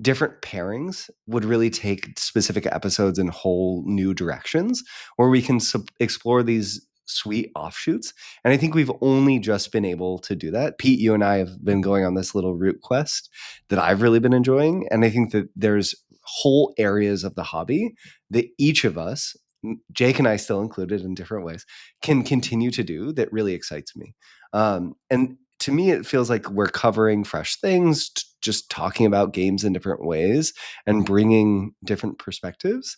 different pairings would really take specific episodes in whole new directions where we can explore these sweet offshoots. And I think we've only just been able to do that. Pete, you and I have been going on this little route quest that I've really been enjoying. And I think that there's whole areas of the hobby that each of us, Jake and I still included in different ways, can continue to do that really excites me. And to me, it feels like we're covering fresh things, just talking about games in different ways and bringing different perspectives.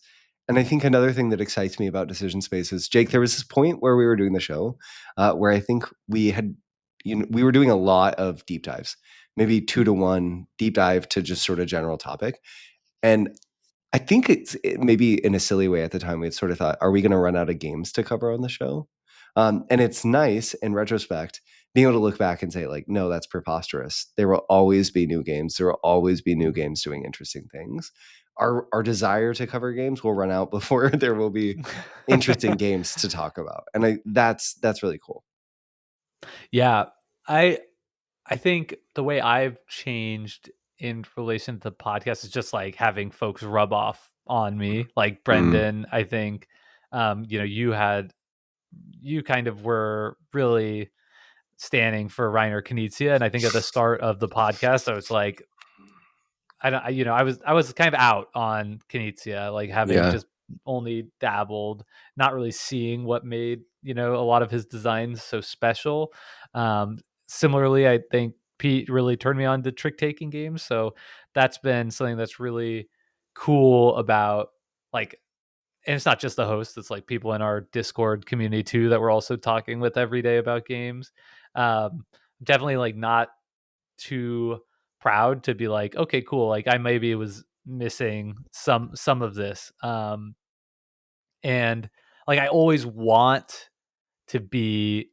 And I think another thing that excites me about Decision Space is, Jake, there was this point where we were doing the show where I think we were doing a lot of deep dives, maybe 2-to-1 deep dive to just sort of general topic. And I think maybe in a silly way at the time, we had sort of thought, are we going to run out of games to cover on the show? And it's nice in retrospect being able to look back and say, like, no, that's preposterous. There will always be new games. There will always be new games doing interesting things. Our desire to cover games will run out before there will be interesting games to talk about. And that's really cool. Yeah, I think the way I've changed in relation to the podcast is just like having folks rub off on me, like Brendan. I think, you kind of were really standing for Reiner Knizia, and I think at the start of the podcast, I was like, I was kind of out on Knizia, like having just only dabbled, not really seeing what made a lot of his designs so special. Similarly, I think Pete really turned me on to trick taking games, so that's been something that's really cool about, like, and it's not just the host, it's like people in our Discord community too that we're also talking with every day about games. Definitely like not too proud to be like, okay, cool, like I maybe was missing some of this. And like I always want to be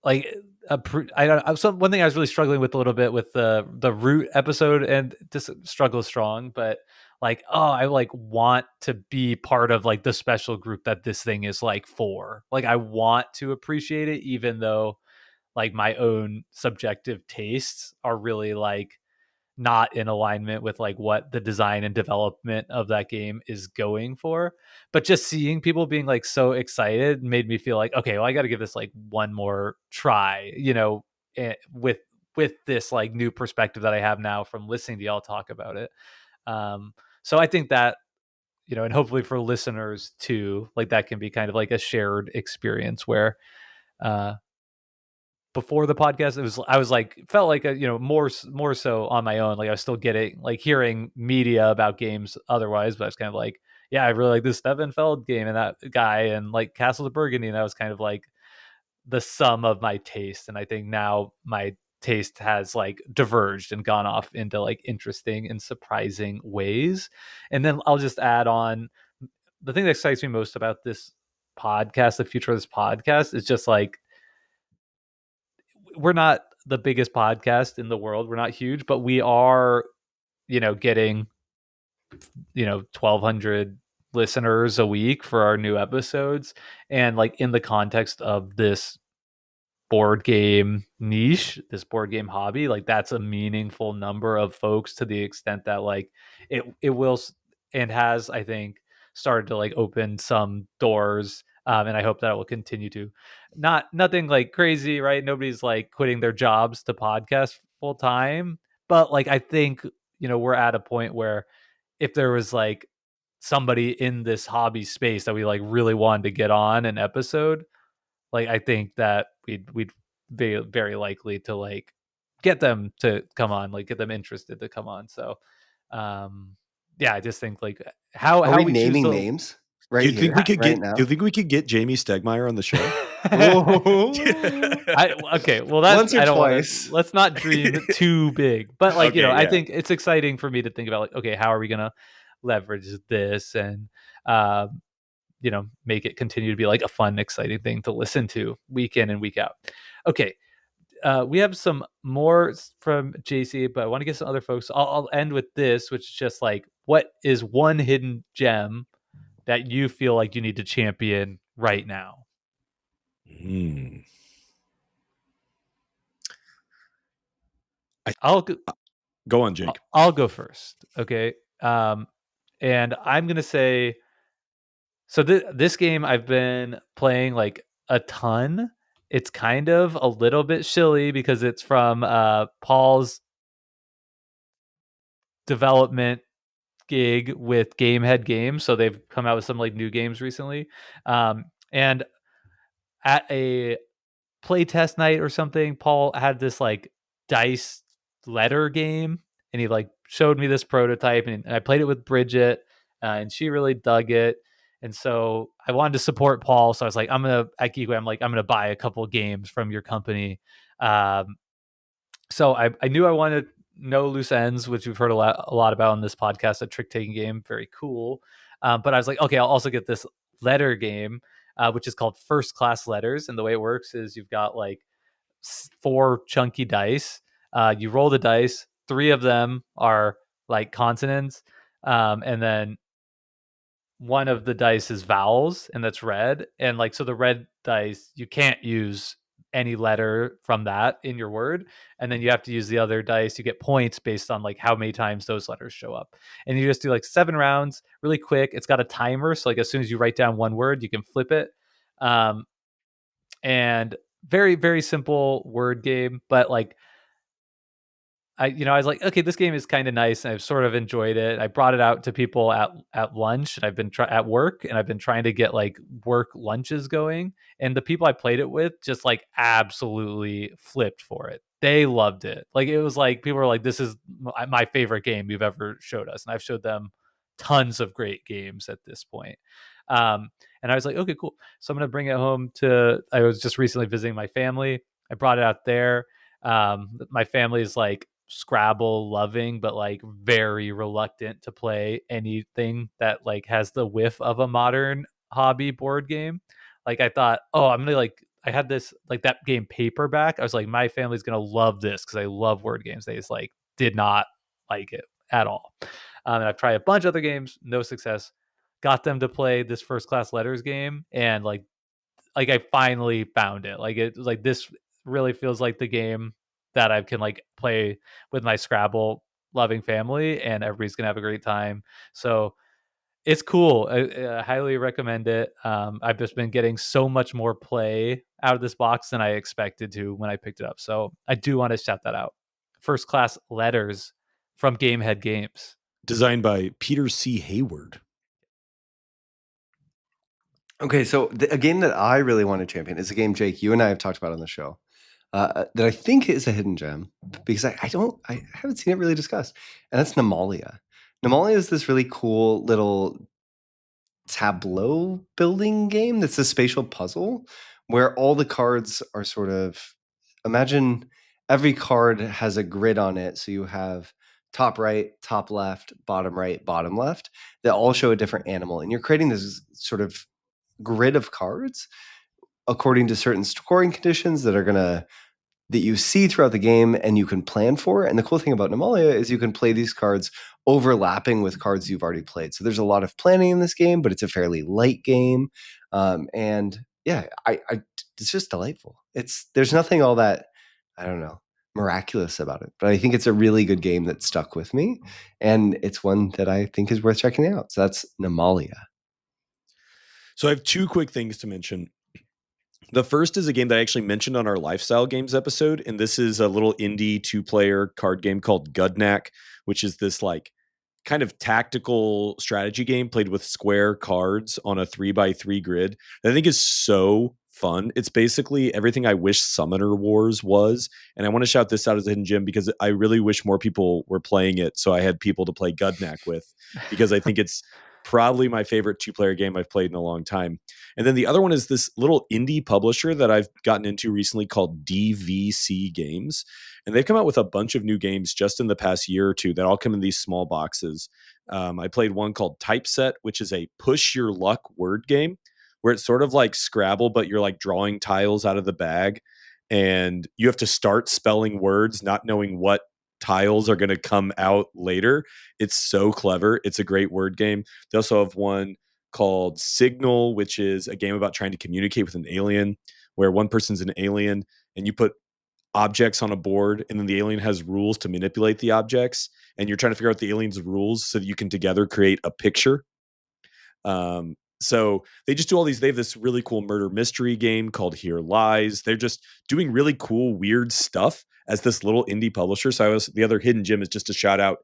like I don't. One thing I was really struggling with a little bit with the root episode, and this struggle is strong, but like, I like want to be part of like the special group that this thing is like for. Like, I want to appreciate it, even though like my own subjective tastes are really like not in alignment with like what the design and development of that game is going for. But just seeing people being like so excited made me feel like, okay, well, I got to give this like one more try, with this like new perspective that I have now from listening to y'all talk about it. So I think that and hopefully for listeners too, like that can be kind of like a shared experience where before the podcast I was like felt like a more so on my own, like I was still getting like hearing media about games otherwise, but I was kind of like, yeah, I really like this Stevenfeld game and that guy and like Castles of Burgundy, and that was kind of like the sum of my taste. And I think now my taste has like diverged and gone off into like interesting and surprising ways. And then I'll just add on, the thing that excites me most about this podcast, the future of this podcast, is just like we're not the biggest podcast in the world. We're not huge, but we are, getting, 1,200 listeners a week for our new episodes. And like in the context of this board game niche, this board game hobby, like that's a meaningful number of folks, to the extent that like it will and has, I think, started to like open some doors, and I hope that it will continue to. Nothing like crazy, right? Nobody's like quitting their jobs to podcast full time, but like I think we're at a point where if there was like somebody in this hobby space that we like really wanted to get on an episode, like I think that we'd be very likely to like get them to come on, like get them interested to come on. So yeah, I just think like Are how we we choose naming to names Do right you think here, we could right get? now? Do you think we could get Jamie Stegmaier on the show? Okay, well that's Once or I don't want to, twice. let's not dream too big, but like Okay, I yeah. think it's exciting for me to think about like, okay, how are we gonna leverage this and um make it continue to be like a fun, exciting thing to listen to week in and week out. Okay, we have some more from JC, but I want to get some other folks. I'll end with this, which is just like, what is one hidden gem that you feel like you need to champion right now? Hmm. I'll go, Go on, Jake. I'll go first. Okay. And I'm gonna say, so this game I've been playing like a ton. It's kind of a little bit shilly because it's from Paul's development gig with Gamehead Games. So they've come out with some like new games recently. And at a playtest night or something, Paul had this like dice letter game, and he like showed me this prototype, and I played it with Bridget, and she really dug it. And so I wanted to support Paul, so I was like, at Geekway, I'm gonna buy a couple games from your company. Um, so I knew I wanted No Loose Ends, which we've heard a lot about on this podcast, a trick taking game, very cool. But I was like, okay, I'll also get this letter game, which is called First Class Letters. And the way it works is you've got like 4 chunky dice. You roll the dice. 3 of them are like consonants, and then one of the dice is vowels, and that's red. And like, so the red dice, you can't use any letter from that in your word. And then you have to use the other dice. You get points based on like how many times those letters show up. And you just do like 7 rounds really quick. It's got a timer. So like as soon as you write down one word, you can flip it. And very, very simple word game, but like I was like, okay, this game is kind of nice, and I've sort of enjoyed it. I brought it out to people at lunch, and I've been at work, and I've been trying to get like work lunches going. And the people I played it with just like absolutely flipped for it. They loved it. Like it was like people were like, "This is my favorite game you've ever showed us," and I've showed them tons of great games at this point. And I was like, okay, cool. So I'm gonna bring it home to. I was just recently visiting my family. I brought it out there. My family is like Scrabble loving, but like very reluctant to play anything that like has the whiff of a modern hobby board game. Like I thought, oh, I'm gonna like, I had this like that game Paperback. I was like, my family's gonna love this because I love word games. They just like did not like it at all. And I've tried a bunch of other games, no success. Got them to play this First Class Letters game, and like I finally found it. Like it like this really feels like the game that I can like play with my Scrabble loving family, and everybody's gonna have a great time. So it's cool. I highly recommend it. I've just been getting so much more play out of this box than I expected to when I picked it up. So I do want to shout that out. First Class Letters from Gamehead Games. Designed by Peter C. Hayward. Okay, so a game that I really want to champion is a game, Jake, you and I have talked about on the show, that I think is a hidden gem because I haven't seen it really discussed, and that's Nimalia. Nimalia is this really cool little tableau building game that's a spatial puzzle where all the cards are sort of, imagine every card has a grid on it. So you have top right, top left, bottom left that all show a different animal. And you're creating this sort of grid of cards according to certain scoring conditions that you see throughout the game and you can plan for. And the cool thing about Nimalia is you can play these cards overlapping with cards you've already played. So there's a lot of planning in this game, but it's a fairly light game. And yeah, it's just delightful. There's nothing all that, I don't know, miraculous about it, but I think it's a really good game that stuck with me. And it's one that I think is worth checking out. So that's Nimalia. So I have two quick things to mention. The first is a game that I actually mentioned on our lifestyle games episode, and this is a little indie 2-player card game called Gudnak, which is this like kind of tactical strategy game played with square cards on a 3x3 grid that I think is so fun. It's basically everything I wish Summoner Wars was. And I want to shout this out as a hidden gem because I really wish more people were playing it so I had people to play Gudnak with, because I think it's probably my favorite 2-player game I've played in a long time. And then the other one is this little indie publisher that I've gotten into recently called DVC Games. And they've come out with a bunch of new games just in the past year or two that all come in these small boxes. I played one called Typeset, which is a push your luck word game where it's sort of like Scrabble, but you're like drawing tiles out of the bag. And you have to start spelling words, not knowing what tiles are going to come out later. It's so clever. It's a great word game. They also have one called Signal, which is a game about trying to communicate with an alien, where one person's an alien and you put objects on a board and then the alien has rules to manipulate the objects, and you're trying to figure out the alien's rules so that you can together create a picture. So they just do all these. They have this really cool murder mystery game called Here Lies. They're just doing really cool, weird stuff as this little indie publisher. So the other hidden gem is just to shout out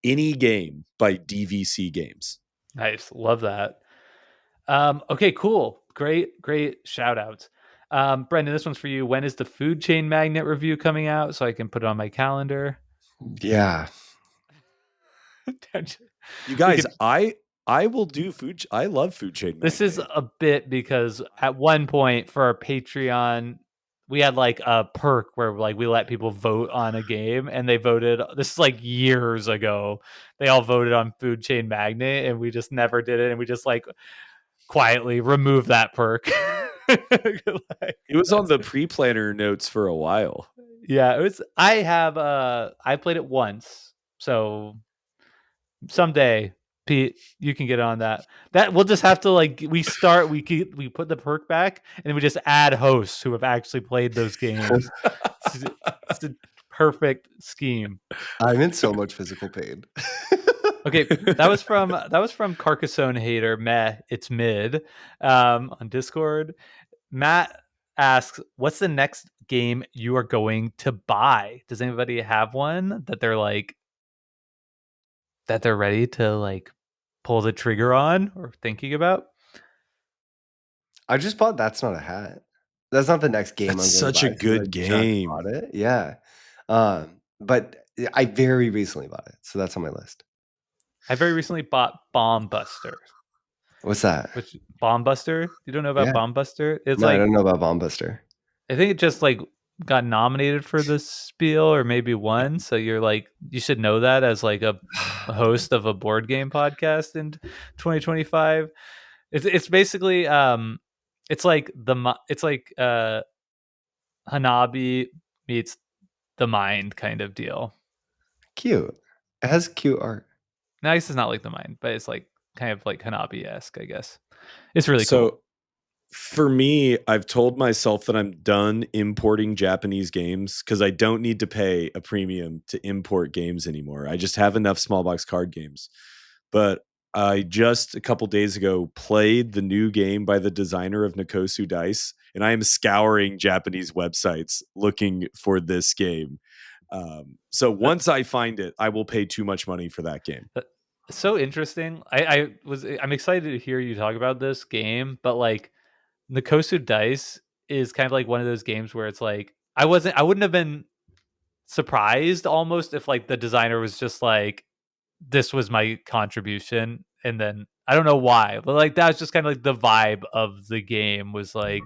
any game by DVC Games. Nice. Love that. Okay, cool. Great shout outs. Brendan, this one's for you. When is the Food Chain Magnate review coming out so I can put it on my calendar? Yeah. You guys, I will do food. I love Food Chain Magnate. This is a bit because at one point for our Patreon, we had like a perk where like we let people vote on a game, and they voted. This is like years ago. They all voted on Food Chain Magnate, and we just never did it. And we just like quietly removed that perk. It was on the pre-planner notes for a while. Yeah, it was. I played it once, so someday, Pete, you can get on that. That we'll just have to like we put the perk back and then we just add hosts who have actually played those games. It's a perfect scheme. I'm in so much physical pain. Okay, that was from Carcassonne Hater. Meh, it's mid on Discord. Matt asks, "What's the next game you are going to buy? Does anybody have one that they're like that they're ready to like pull the trigger on or thinking about?" I just bought That's Not a Hat. That's not the next game. That's I'm going such to a buy, good I just game. bought it. Yeah. But I very recently bought it, so that's on my list. I very recently bought Bomb Buster. What's that? Which Bomb Buster? You don't know about Yeah. Bomb Buster? It's No, I like don't know about Bomb Buster. I think it just like got nominated for this spiel or maybe won. So you're like you should know that as like a host of a board game podcast in 2025. It's basically it's like Hanabi meets the Mind kind of deal. Cute. It has cute art. Nice is not like the Mind, but it's like kind of like Hanabi-esque, I guess. It's really So cool. for me, I've told myself that I'm done importing Japanese games because I don't need to pay a premium to import games anymore. I just have enough small box card games. But I just a couple days ago played the new game by the designer of Nikosu Dice, and I am scouring Japanese websites looking for this game. So once I find it, I will pay too much money for that game. So interesting. I'm excited to hear you talk about this game, but like Nikosu Dice is kind of like one of those games where it's like I wouldn't have been surprised almost if like the designer was just like, this was my contribution, and then I don't know why, but like that was just kind of like the vibe of the game was like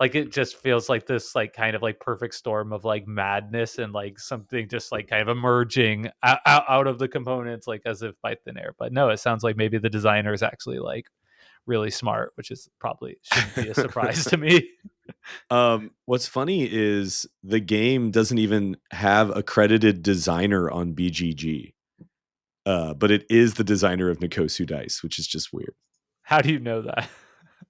it just feels like this like kind of like perfect storm of like madness and like something just like kind of emerging out of the components like as if by thin air. But no, it sounds like maybe the designer is actually like really smart, which is probably shouldn't be a surprise to me. What's funny is the game doesn't even have a credited designer on BGG, but it is the designer of Nikosu Dice, which is just weird. How do you know that?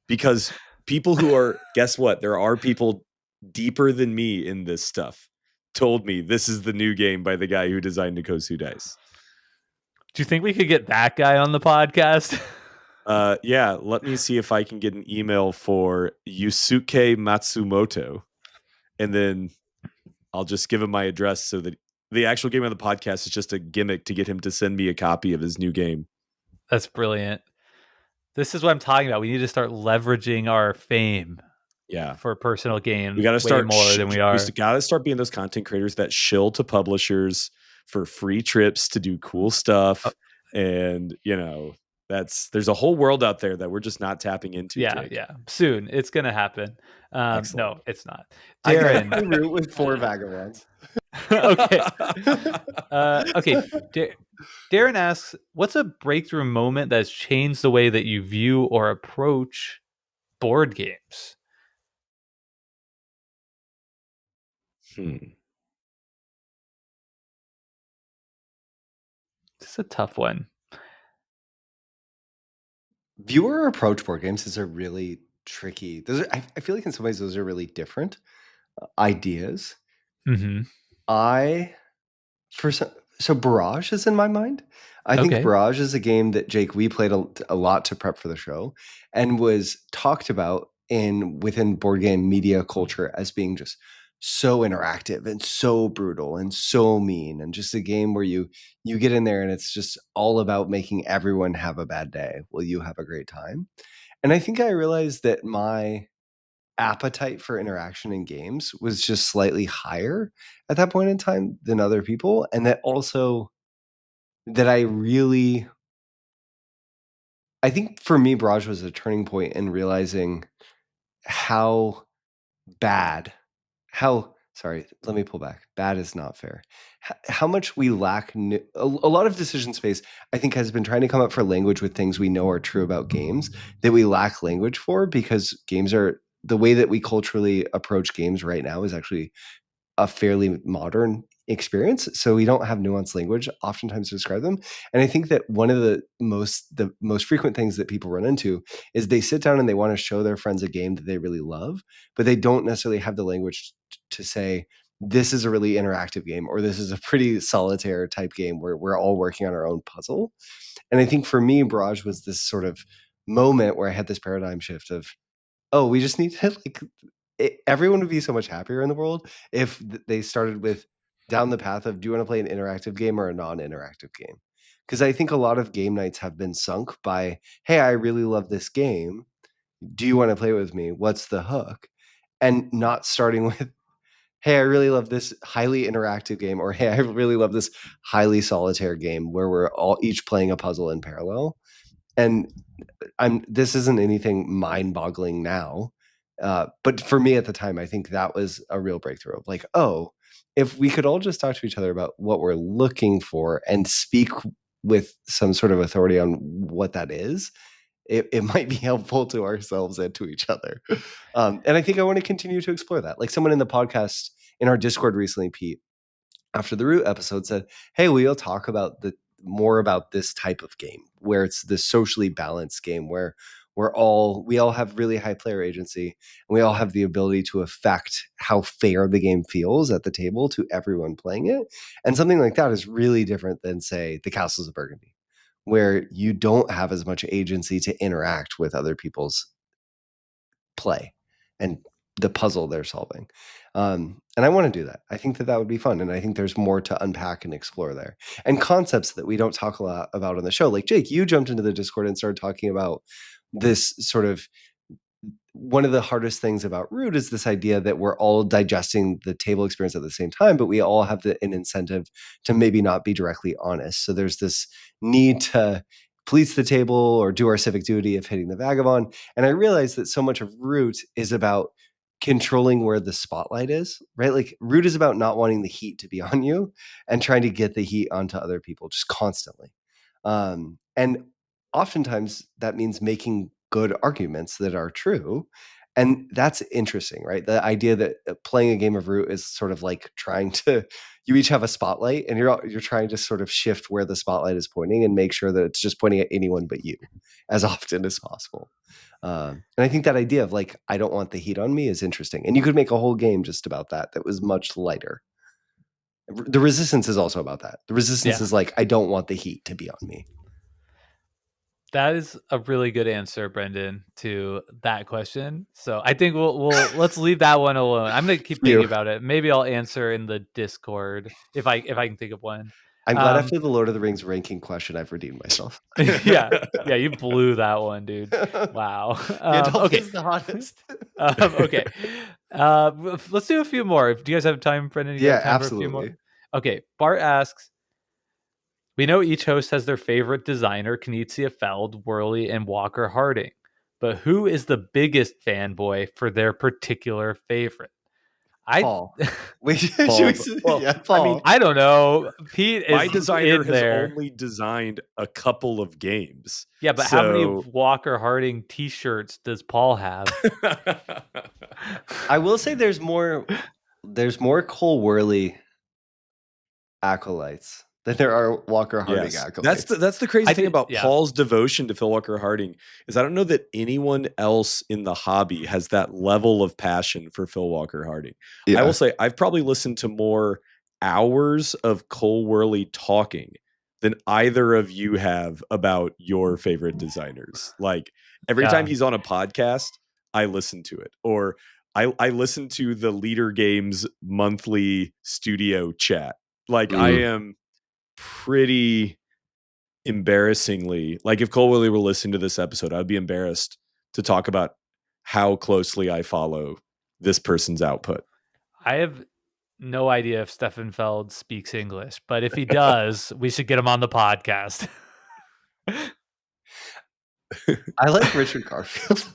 Because people who are, guess what? There are people deeper than me in this stuff told me this is the new game by the guy who designed Nikosu Dice. Do you think we could get that guy on the podcast? Yeah, let me see if I can get an email for Yusuke Matsumoto, and then I'll just give him my address so that the actual game on the podcast is just a gimmick to get him to send me a copy of his new game. That's brilliant. This is what I'm talking about. We need to start leveraging our fame Yeah, for personal gain. we got to start more than we are. got to start being those content creators that shill to publishers for free trips to do cool stuff, and there's a whole world out there that we're just not tapping into. Yeah, Jake. yeah. Soon it's gonna happen. No, it's not. I got a Darren, free route with 4 vagabonds. okay. Okay. Darren asks, "What's a breakthrough moment that's changed the way that you view or approach board games?" This is a tough one. Viewer approach board games is a really tricky. I feel like in some ways those are really different ideas. Mm-hmm. So Barrage is in my mind. I think Barrage is a game that Jake we played a lot to prep for the show, and was talked about within board game media culture as being just so interactive and so brutal and so mean, and just a game where you get in there and it's just all about making everyone have a bad day while you have a great time. And I think I realized that my appetite for interaction in games was just slightly higher at that point in time than other people, and that also that I think for me Barrage was a turning point in realizing how bad how sorry, let me pull back. Bad is not fair. How much we lack a lot of decision space, I think, has been trying to come up for language with things we know are true about games that we lack language for, because games are the way that we culturally approach games right now is actually a fairly modern experience. So we don't have nuanced language oftentimes to describe them. And I think that one of the most frequent things that people run into is they sit down and they want to show their friends a game that they really love, but they don't necessarily have the language to say, this is a really interactive game, or this is a pretty solitaire type game where we're all working on our own puzzle. And I think for me, Barrage was this sort of moment where I had this paradigm shift of, oh, we just need to everyone would be so much happier in the world if they started with down the path of, do you want to play an interactive game or a non-interactive game? Because I think a lot of game nights have been sunk by, hey, I really love this game. Do you want to play with me? What's the hook? And not starting with, hey, I really love this highly interactive game, or hey, I really love this highly solitaire game where we're all each playing a puzzle in parallel. And this isn't anything mind-boggling now, but for me at the time, I think that was a real breakthrough of like, oh, if we could all just talk to each other about what we're looking for and speak with some sort of authority on what that is, it might be helpful to ourselves and to each other. And I think I want to continue to explore that. Like someone in the podcast in our Discord recently, Pete, after the Root episode said, hey, we'll talk about more about this type of game where it's this socially balanced game where we all have really high player agency, and we all have the ability to affect how fair the game feels at the table to everyone playing it. And something like that is really different than, say, the Castles of Burgundy, where you don't have as much agency to interact with other people's play. And puzzle they're solving. And I want to do that. I think that would be fun. And I think there's more to unpack and explore there. And concepts that we don't talk a lot about on the show. Like Jake, you jumped into the Discord and started talking about this sort of, one of the hardest things about Root is this idea that we're all digesting the table experience at the same time, but we all have an incentive to maybe not be directly honest. So there's this need to police the table or do our civic duty of hitting the vagabond. And I realized that so much of Root is about controlling where the spotlight is, right? Like Root is about not wanting the heat to be on you and trying to get the heat onto other people just constantly. And oftentimes that means making good arguments that are true. And that's interesting, right? The idea that playing a game of Root is sort of like trying to, you each have a spotlight and you're trying to sort of shift where the spotlight is pointing and make sure that it's just pointing at anyone but you as often as possible. And I think that idea of like, I don't want the heat on me is interesting. And you could make a whole game just about that was much lighter. The Resistance is also about that. The Resistance is like, I don't want the heat to be on me. That is a really good answer, Brendan, to that question. So I think we'll let's leave that one alone. I'm gonna keep thinking about it. Maybe I'll answer in the Discord if I can think of one. I'm glad after the Lord of the Rings ranking question, I've redeemed myself. yeah, you blew that one, dude. Wow. Okay, the hottest. Okay, let's do a few more. Do you guys have time, Brendan? You got time absolutely. for a few more? Okay, Bart asks, we know each host has their favorite designer, Knizia Feld, Worley, and Walker Harding. But who is the biggest fanboy for their particular favorite? Paul. Paul. Paul. I mean, I don't know. Pete is my designer has there. only designed a couple of games. Yeah, but how many Walker Harding t-shirts does Paul have? I will say there's more Cole Worley acolytes than there are Walker Harding acolytes. That's the crazy thing about Paul's devotion to Phil Walker Harding is I don't know that anyone else in the hobby has that level of passion for Phil Walker Harding. I will say I've probably listened to more hours of Cole Worley talking than either of you have about your favorite designers. Like every time he's on a podcast, I listen to it, or I listen to the Leader Games monthly studio chat. Like I am pretty embarrassingly, like if Cole Worley were listening to this episode, I'd be embarrassed to talk about how closely I follow this person's output. I have no idea if Stefan Feld speaks English, but if he does, we should get him on the podcast. I like Richard Garfield.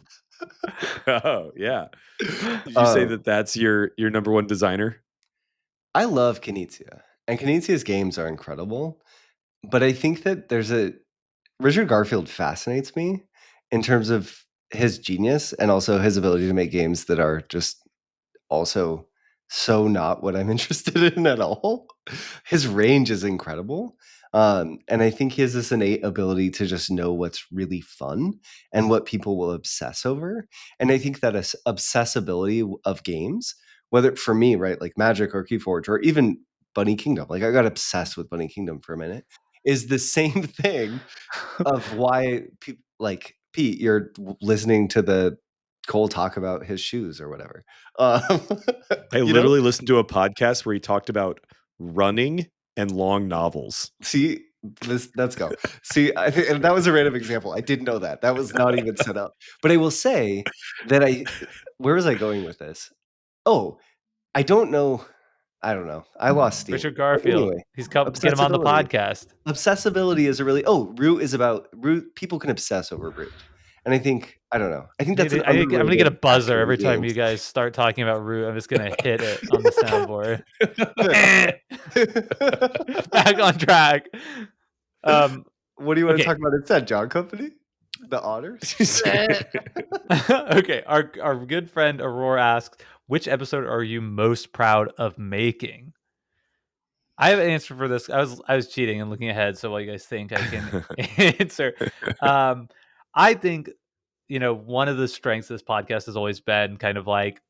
Oh yeah. Did you say that that's your number one designer? I love Knizia, and Knizia's games are incredible. But I think that Richard Garfield fascinates me in terms of his genius and also his ability to make games that are just also so not what I'm interested in at all. His range is incredible. And I think he has this innate ability to just know what's really fun and what people will obsess over. And I think that obsessibility of games, whether for me, right, like Magic or Keyforge or even Bunny Kingdom, like I got obsessed with Bunny Kingdom for a minute, is the same thing of why people like Pete, you're listening to the Cole talk about his shoes or whatever. I literally listened to a podcast where he talked about running and long novels. See, let's go. See, and that was a random example. I didn't know that. That was not even set up. But I will say that where was I going with this? Oh, I don't know. I don't know. I lost steam. Richard Garfield. Anyway, get him on the podcast. Obsessibility is Root is about Root. People can obsess over Root. And I think, I don't know. I think that's I'm going to get a buzzer every time you guys start talking about Root. I'm just going to hit it on the soundboard. Back on track. What do you want to talk about instead, John Company? The Otters? Okay. Our good friend Aurora asks, which episode are you most proud of making? I have an answer for this. I was cheating and looking ahead, so while you guys think, I can answer. I think, one of the strengths of this podcast has always been kind of like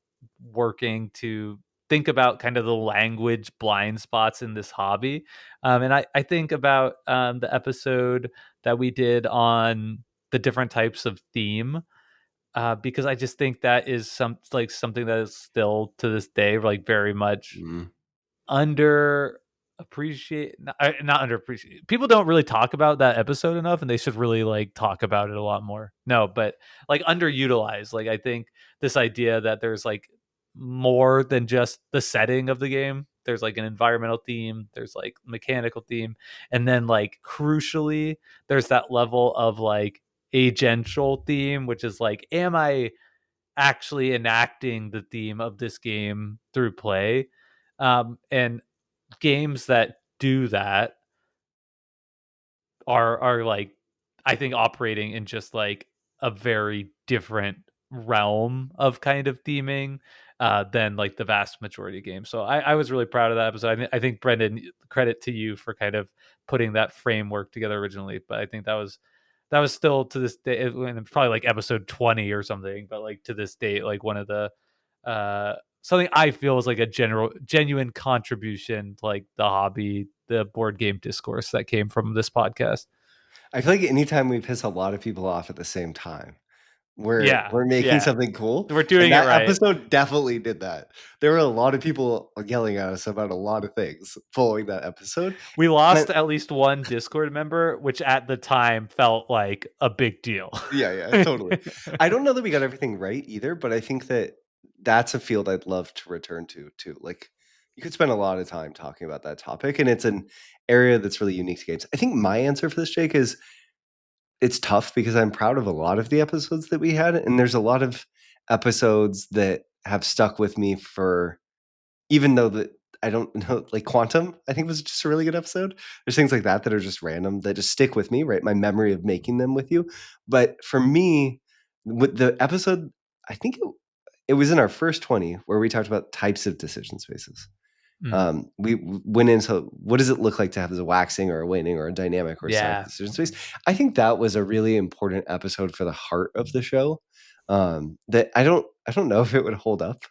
working to think about kind of the language blind spots in this hobby. And I think about the episode that we did on the different types of theme. because I just think that is something that is still to this day like very much Mm. under appreciate not underappreciate. People don't really talk about that episode enough, and they should really like talk about it a lot more. No, but like underutilized. Like I think this idea that there's like more than just the setting of the game. There's like an environmental theme, there's like mechanical theme, and then like crucially, there's that level of like agential theme, which is like, am I actually enacting the theme of this game through play? And games that do that are like, I think, operating in just like a very different realm of kind of theming than like the vast majority of games. So I was really proud of that episode. I think Brendan, credit to you for kind of putting that framework together originally. But I think that was still to this day, probably like episode 20 or something. But like to this date, like one of the something I feel is like a genuine contribution to like the hobby, the board game discourse that came from this podcast. I feel like anytime we piss a lot of people off at the same time, Yeah, we're making yeah, something cool. we're And doing it that right. episode definitely did that. There were a lot of people yelling at us about a lot of things following that episode. We And lost at least one Discord member, which at the time felt like a big deal. yeah, totally. I don't know that we got everything right either, but I think that that's a field I'd love to return to too. Like you could spend a lot of time talking about that topic, and it's an area that's really unique to games. I think my answer for this, Jake, is it's tough because I'm proud of a lot of the episodes that we had, and there's a lot of episodes that have stuck with me for even though that I don't know, like Quantum, I think was just a really good episode. There's things like that that are just random that just stick with me, right? My memory of making them with you. But for me, with the episode, I think it was in our first 20 where we talked about types of decision spaces. We went into what does it look like to have as a waxing or a waning or a dynamic or a static Yeah. decision space. I think that was a really important episode for the heart of the show. That I don't know if it would hold up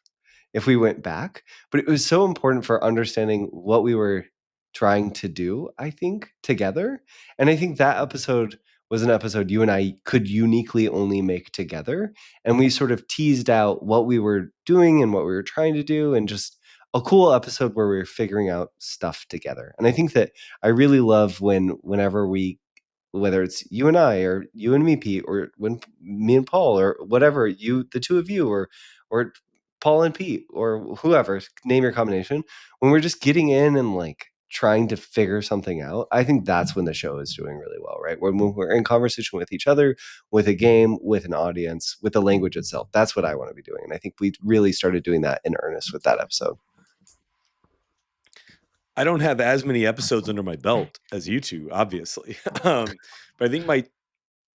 if we went back, but it was so important for understanding what we were trying to do, I think, together. And I think that episode was an episode you and I could uniquely only make together. And we sort of teased out what we were doing and what we were trying to do, and just a cool episode where we were figuring out stuff together. And I think that I really love whenever we, whether it's you and I or you and me, Pete, or when me and Paul or whatever, the two of you, or Paul and Pete or whoever, name your combination, when we're just getting in and like trying to figure something out, I think that's when the show is doing really well, right? When we're in conversation with each other, with a game, with an audience, with the language itself. That's what I want to be doing. And I think we really started doing that in earnest with that episode. I don't have as many episodes under my belt as you two, obviously. But I think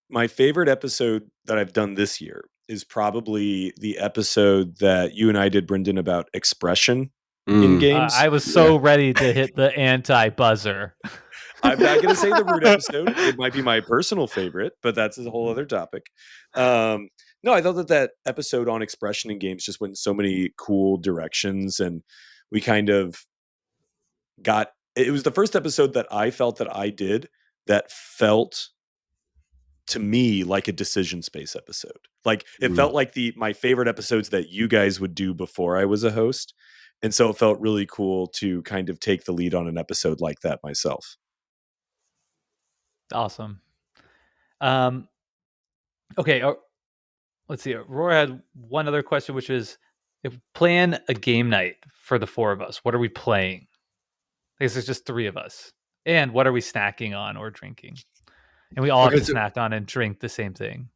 my favorite episode that I've done this year is probably the episode that you and I did, Brendan, about expression in games. I was so ready to hit the anti-buzzer. I'm not going to say the root episode. It might be my personal favorite, but that's a whole other topic. No, I thought that episode on expression in games just went in so many cool directions, and we kind of got. It was the first episode that I felt that I did that felt to me like a decision space episode. Like it felt like my favorite episodes that you guys would do before I was a host. And so it felt really cool to kind of take the lead on an episode like that myself. Awesome. Okay, let's see. Aurora had one other question, which is, if we plan a game night for the four of us, what are we playing? Because there's just three of us. And what are we snacking on or drinking? And we all have to snack on and drink the same thing.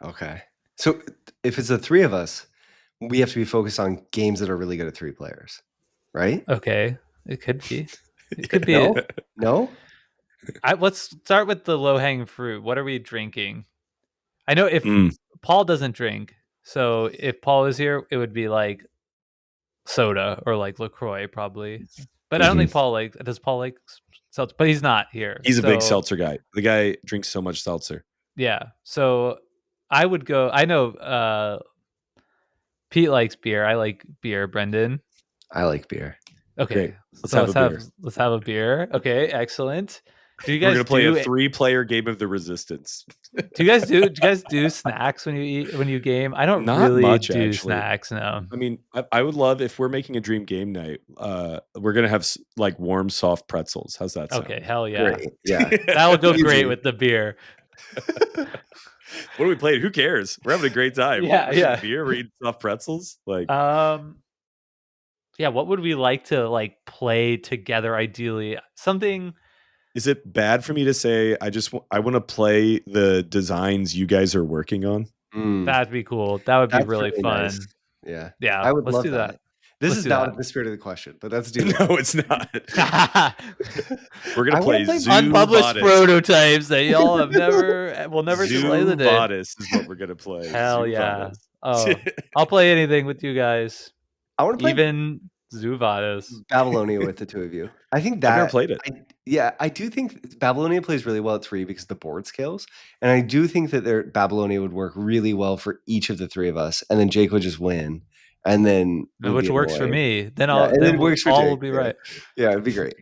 Okay. So if it's the three of us, we have to be focused on games that are really good at three players, right? Okay. It could be. It could be. No? Let's start with the low-hanging fruit. What are we drinking? I know if Paul doesn't drink, so if Paul is here, it would be like soda or like LaCroix probably. But I don't think Paul does Paul like seltzer? But he's not here. He's a big seltzer guy. The guy drinks so much seltzer. Yeah. So I would go, I know Pete likes beer. I like beer, Brendan. I like beer. Okay. Great. Let's have a beer. Okay, excellent. Do you We're guys gonna play a do 3-player game of the Resistance. do you guys do snacks when you eat when you game? I don't Not really much, do actually. snacks, no. I mean, I would love if we're making a dream game night. We're gonna have like warm, soft pretzels. How's that sound? Okay, hell yeah. Great. Yeah. That'll go great Easy. with the beer. What are we playing? Who cares? We're having a great time. Yeah, We're drinking yeah. beer. We're eating soft pretzels. Like, Yeah, what would we like to like play together ideally? Something is it bad for me to say I want to play the designs you guys are working on? that'd be cool. That would be That's really fun. nice. Yeah. Yeah, I would let's love do that. that. This Let's is do not that. the spirit of the question, but let's do that. No, it's not. We're gonna I wanna play play Unpublished Zoo prototypes that y'all have will never Zoo display the day. Vadis is what we're gonna play. Hell Zoo yeah. Vadis. Oh, I'll play anything with you guys. I want to play Even Zuvadis. Babylonia with the two of you. I think I've that never played it. I do think Babylonia plays really well at 3 because the board scales, and I do think that Babylonia would work really well for each of the 3 of us, and then Jake would just win, and then we'll Which be works for annoying. me. Then Yeah, I'll and then it works for all Jake. will be right. Yeah, it'd be great.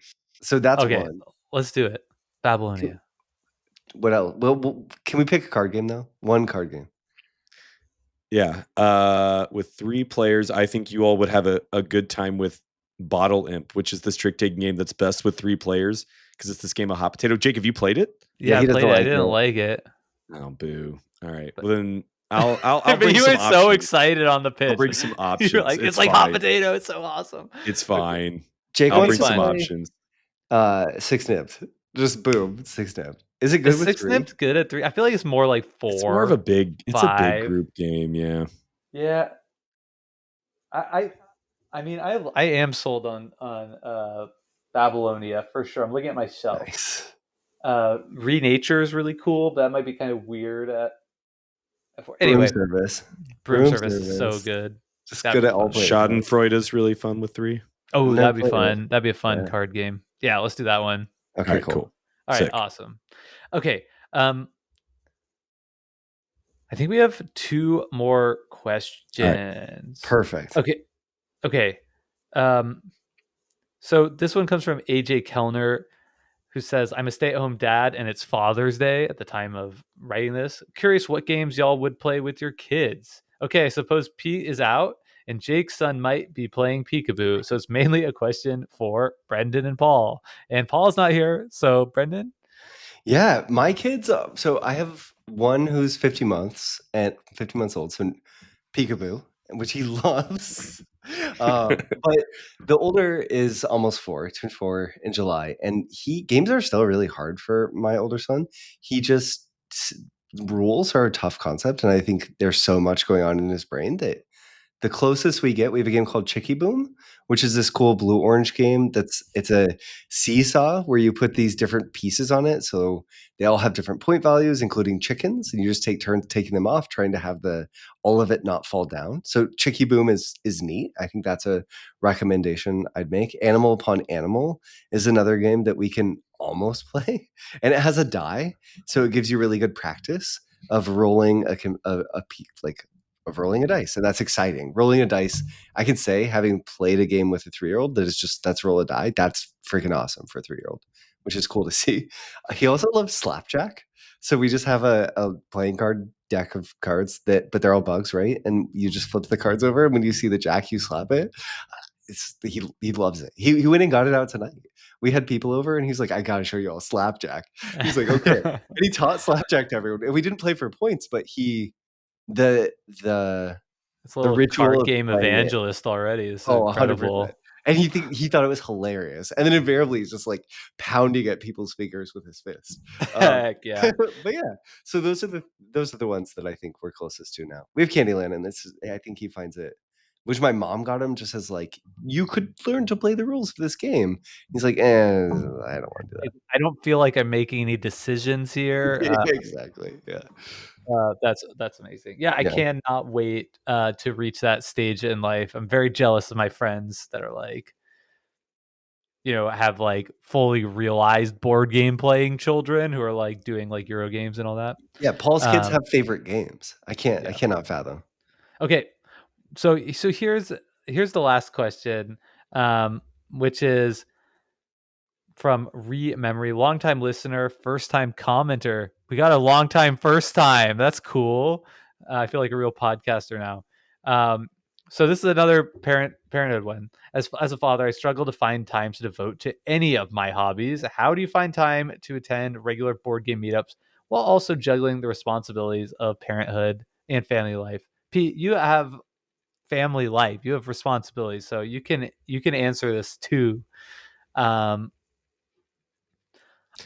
So that's Okay, one. let's do it. Babylonia. What else? Well, can we pick a card game though? One card game. Yeah. With 3 players, I think you all would have a good time with Bottle Imp, which is this trick taking game that's best with 3 players because it's this game of hot potato. Jake, have you played it? Yeah, he I played doesn't it. I like didn't it. like it. Oh, boo. All right. Well, then I'll But bring you some were options. so excited on the pitch. I'll bring some options. You're like, it's like hot potato. It's so awesome. It's fine. Jake I'll wants bring to some play, options. 6 nipped. Just boom, 6 nipped. Is it good Is with 6 3? nipped good at 3? I feel like it's more like 4. It's more of a big. It's a 5. big group game. Yeah. Yeah. I mean I am sold on Babylonia for sure. I'm looking at my shelf. Nice. Renature is really cool, but that might be kind of weird at Anyway, anyway. Broom Service is so good. Just That'd good be at all fun. playing. Schadenfreude is really fun with 3. Oh, Never that'd be played it. fun. That'd be a fun Yeah. card game. Yeah, let's do that one. Okay, All right, cool. cool. All right, Sick. awesome. Okay. I think we have 2 more questions. Perfect. Okay. So this one comes from AJ Kellner, who says, I'm a stay-at-home dad and it's Father's Day at the time of writing this. Curious what games y'all would play with your kids. Okay, I suppose Pete is out and Jake's son might be playing peekaboo. So it's mainly a question for Brendan and Paul. And Paul's not here. So Brendan? Yeah, my kids. So I have one who's 50 months old. So peekaboo, which he loves. But the older is almost 4. He turned 4 in July, and games are still really hard for my older son. He just rules are a tough concept, and I think there's so much going on in his brain that the closest we have a game called Chicky Boom, which is this cool blue-orange game it's a seesaw where you put these different pieces on it. So they all have different point values, including chickens, and you just take turns taking them off, trying to have all of it not fall down. So Chicky Boom is neat. I think that's a recommendation I'd make. Animal Upon Animal is another game that we can almost play, and it has a die, so it gives you really good practice of rolling a peak, like of rolling a dice, and that's exciting. Rolling a dice, I can say, having played a game with a 3-year-old, that's roll a die. That's freaking awesome for a 3-year-old, which is cool to see. He also loves slapjack, so we just have a playing card deck of cards but they're all bugs, right? And you just flip the cards over, and when you see the jack, you slap it. He loves it. He went and got it out tonight. We had people over, and he's like, "I gotta show you all slapjack." He's like, "Okay," and he taught slapjack to everyone. And we didn't play for points, but the It's a little ritual card of game playing it. evangelist already. This is Oh, incredible. 100%. And he thought it was hilarious. And then invariably he's just like pounding at people's fingers with his fist. Heck yeah. But yeah, so those are the ones that I think we're closest to now. We have Candyland, and I think he finds it, which my mom got him just as like, you could learn to play the rules of this game. He's like, I don't want to do that. I don't feel like I'm making any decisions here. Exactly. Yeah. That's amazing. Yeah, I cannot wait to reach that stage in life. I'm very jealous of my friends that are like, have like fully realized board game playing children who are like doing like Euro games and all that. Yeah, Paul's kids have favorite games. I cannot fathom. Okay, so here's the last question, which is, from Memory, longtime listener, first time commenter. We got a long time first time. That's cool. I feel like a real podcaster now. So this is another parenthood one. As a father, I struggle to find time to devote to any of my hobbies. How do you find time to attend regular board game meetups while also juggling the responsibilities of parenthood and family life? Pete, you have family life. You have responsibilities, so you can answer this too. Um,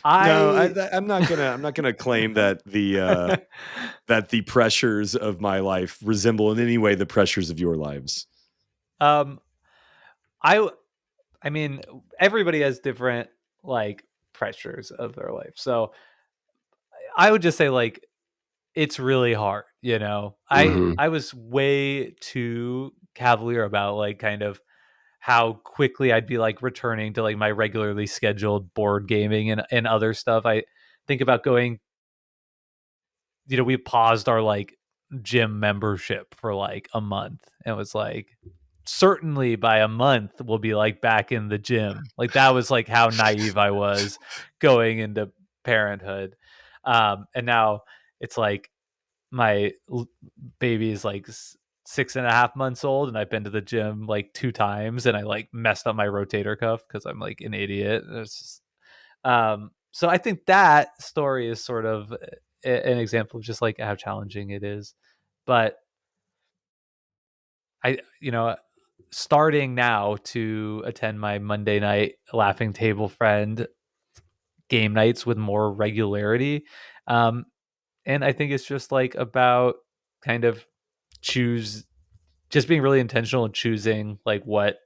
No, I I'm not gonna claim that the pressures of my life resemble in any way the pressures of your lives. um I I mean everybody has different like pressures of their life. So I would just say like it's really hard, you know. Mhm. I was way too cavalier about like kind of how quickly I'd be like returning to like my regularly scheduled board gaming and other stuff. I think about going, you know, we paused our like gym membership for like a month and it was like certainly by a month we'll be like back in the gym. Like that was like how naive I was going into parenthood. And now it's like my baby is like 6.5 months old and I've been to the gym like 2 times and I like messed up my rotator cuff because I'm like an idiot. It's just, so I think that story is sort of an example of just like how challenging it is. But I, you know, starting now to attend my Monday night laughing table friend game nights with more regularity. Um, and I think it's just like about kind of choose just being really intentional and choosing like what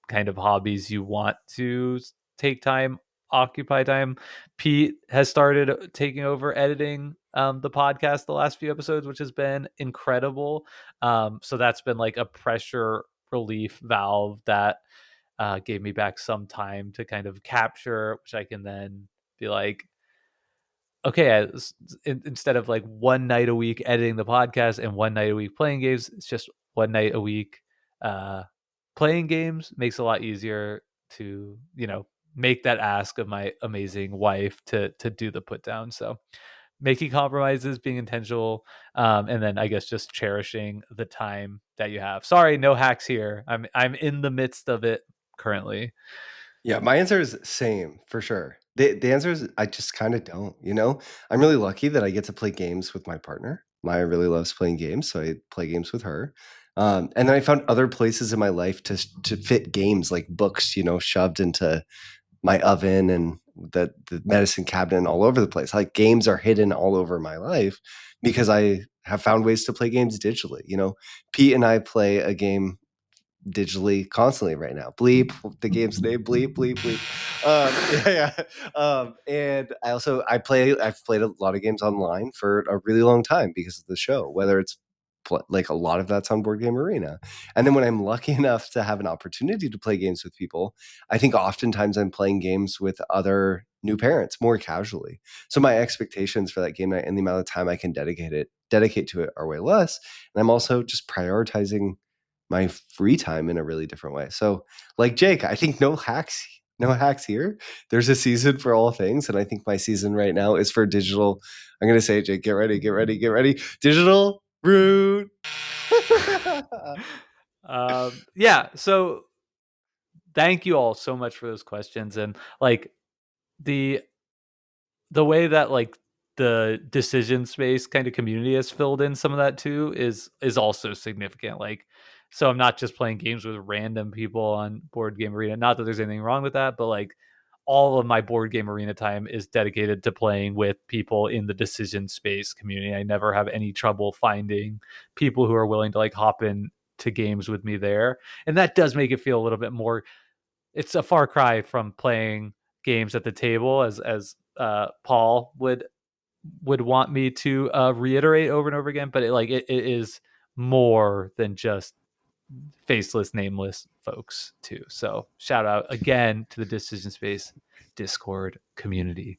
kind of hobbies you want to take time, occupy time. Pete has started taking over editing the podcast the last few episodes, which has been incredible. So that's been like a pressure relief valve that gave me back some time to kind of capture, which I can then be like, okay, instead of like one night a week editing the podcast and one night a week playing games, it's just one night a week uh, playing games. Makes it a lot easier to, you know, make that ask of my amazing wife to do the put down. So making compromises, being intentional, and then I guess just cherishing the time that you have. Sorry, no hacks here. I'm in the midst of it currently. Yeah, my answer is same for sure. The answer is I just kind of don't, you know? I'm really lucky that I get to play games with my partner. Maya really loves playing games, so I play games with her. And then I found other places in my life to fit games like books, you know, shoved into my oven and the medicine cabinet and all over the place. Like games are hidden all over my life because I have found ways to play games digitally. You know, Pete and I play a game digitally constantly right now. Bleep the game's name. Bleep bleep bleep. And I've played a lot of games online for a really long time because of the show. Whether it's like a lot of that's on Board Game Arena, and then when I'm lucky enough to have an opportunity to play games with people, I think oftentimes I'm playing games with other new parents more casually. So my expectations for that game night and the amount of time I can dedicate to it are way less. And I'm also just prioritizing my free time in a really different way. So, like Jake, I think no hacks here. There's a season for all things, and I think my season right now is for digital. I'm gonna say, Jake, get ready, get ready, get ready. Digital root. Yeah. So thank you all so much for those questions and like the way that like the decision space kind of community has filled in some of that too is also significant. Like, so I'm not just playing games with random people on Board Game Arena. Not that there's anything wrong with that, but like all of my Board Game Arena time is dedicated to playing with people in the decision space community. I never have any trouble finding people who are willing to like hop in to games with me there. And that does make it feel a little bit more, it's a far cry from playing games at the table as Paul would want me to reiterate over and over again, but it is more than just faceless, nameless folks too. So shout out again to the Decision Space Discord community.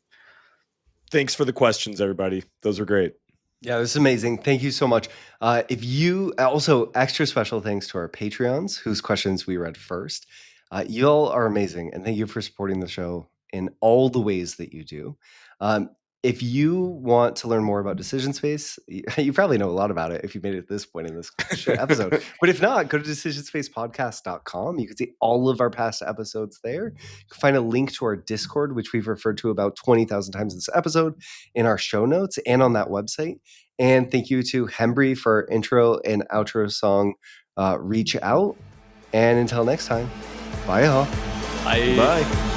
Thanks for the questions, everybody. Those were great. Yeah, this is amazing. Thank you so much. If you also extra special thanks to our Patreons whose questions we read first. You all are amazing, and thank you for supporting the show in all the ways that you do. If you want to learn more about Decision Space, you probably know a lot about it if you made it to this point in this episode. But if not, go to decisionspacepodcast.com. You can see all of our past episodes there. You can find a link to our Discord, which we've referred to about 20,000 times in this episode, in our show notes and on that website. And thank you to Hembry for our intro and outro song, Reach Out. And until next time, bye, y'all. Bye. Bye.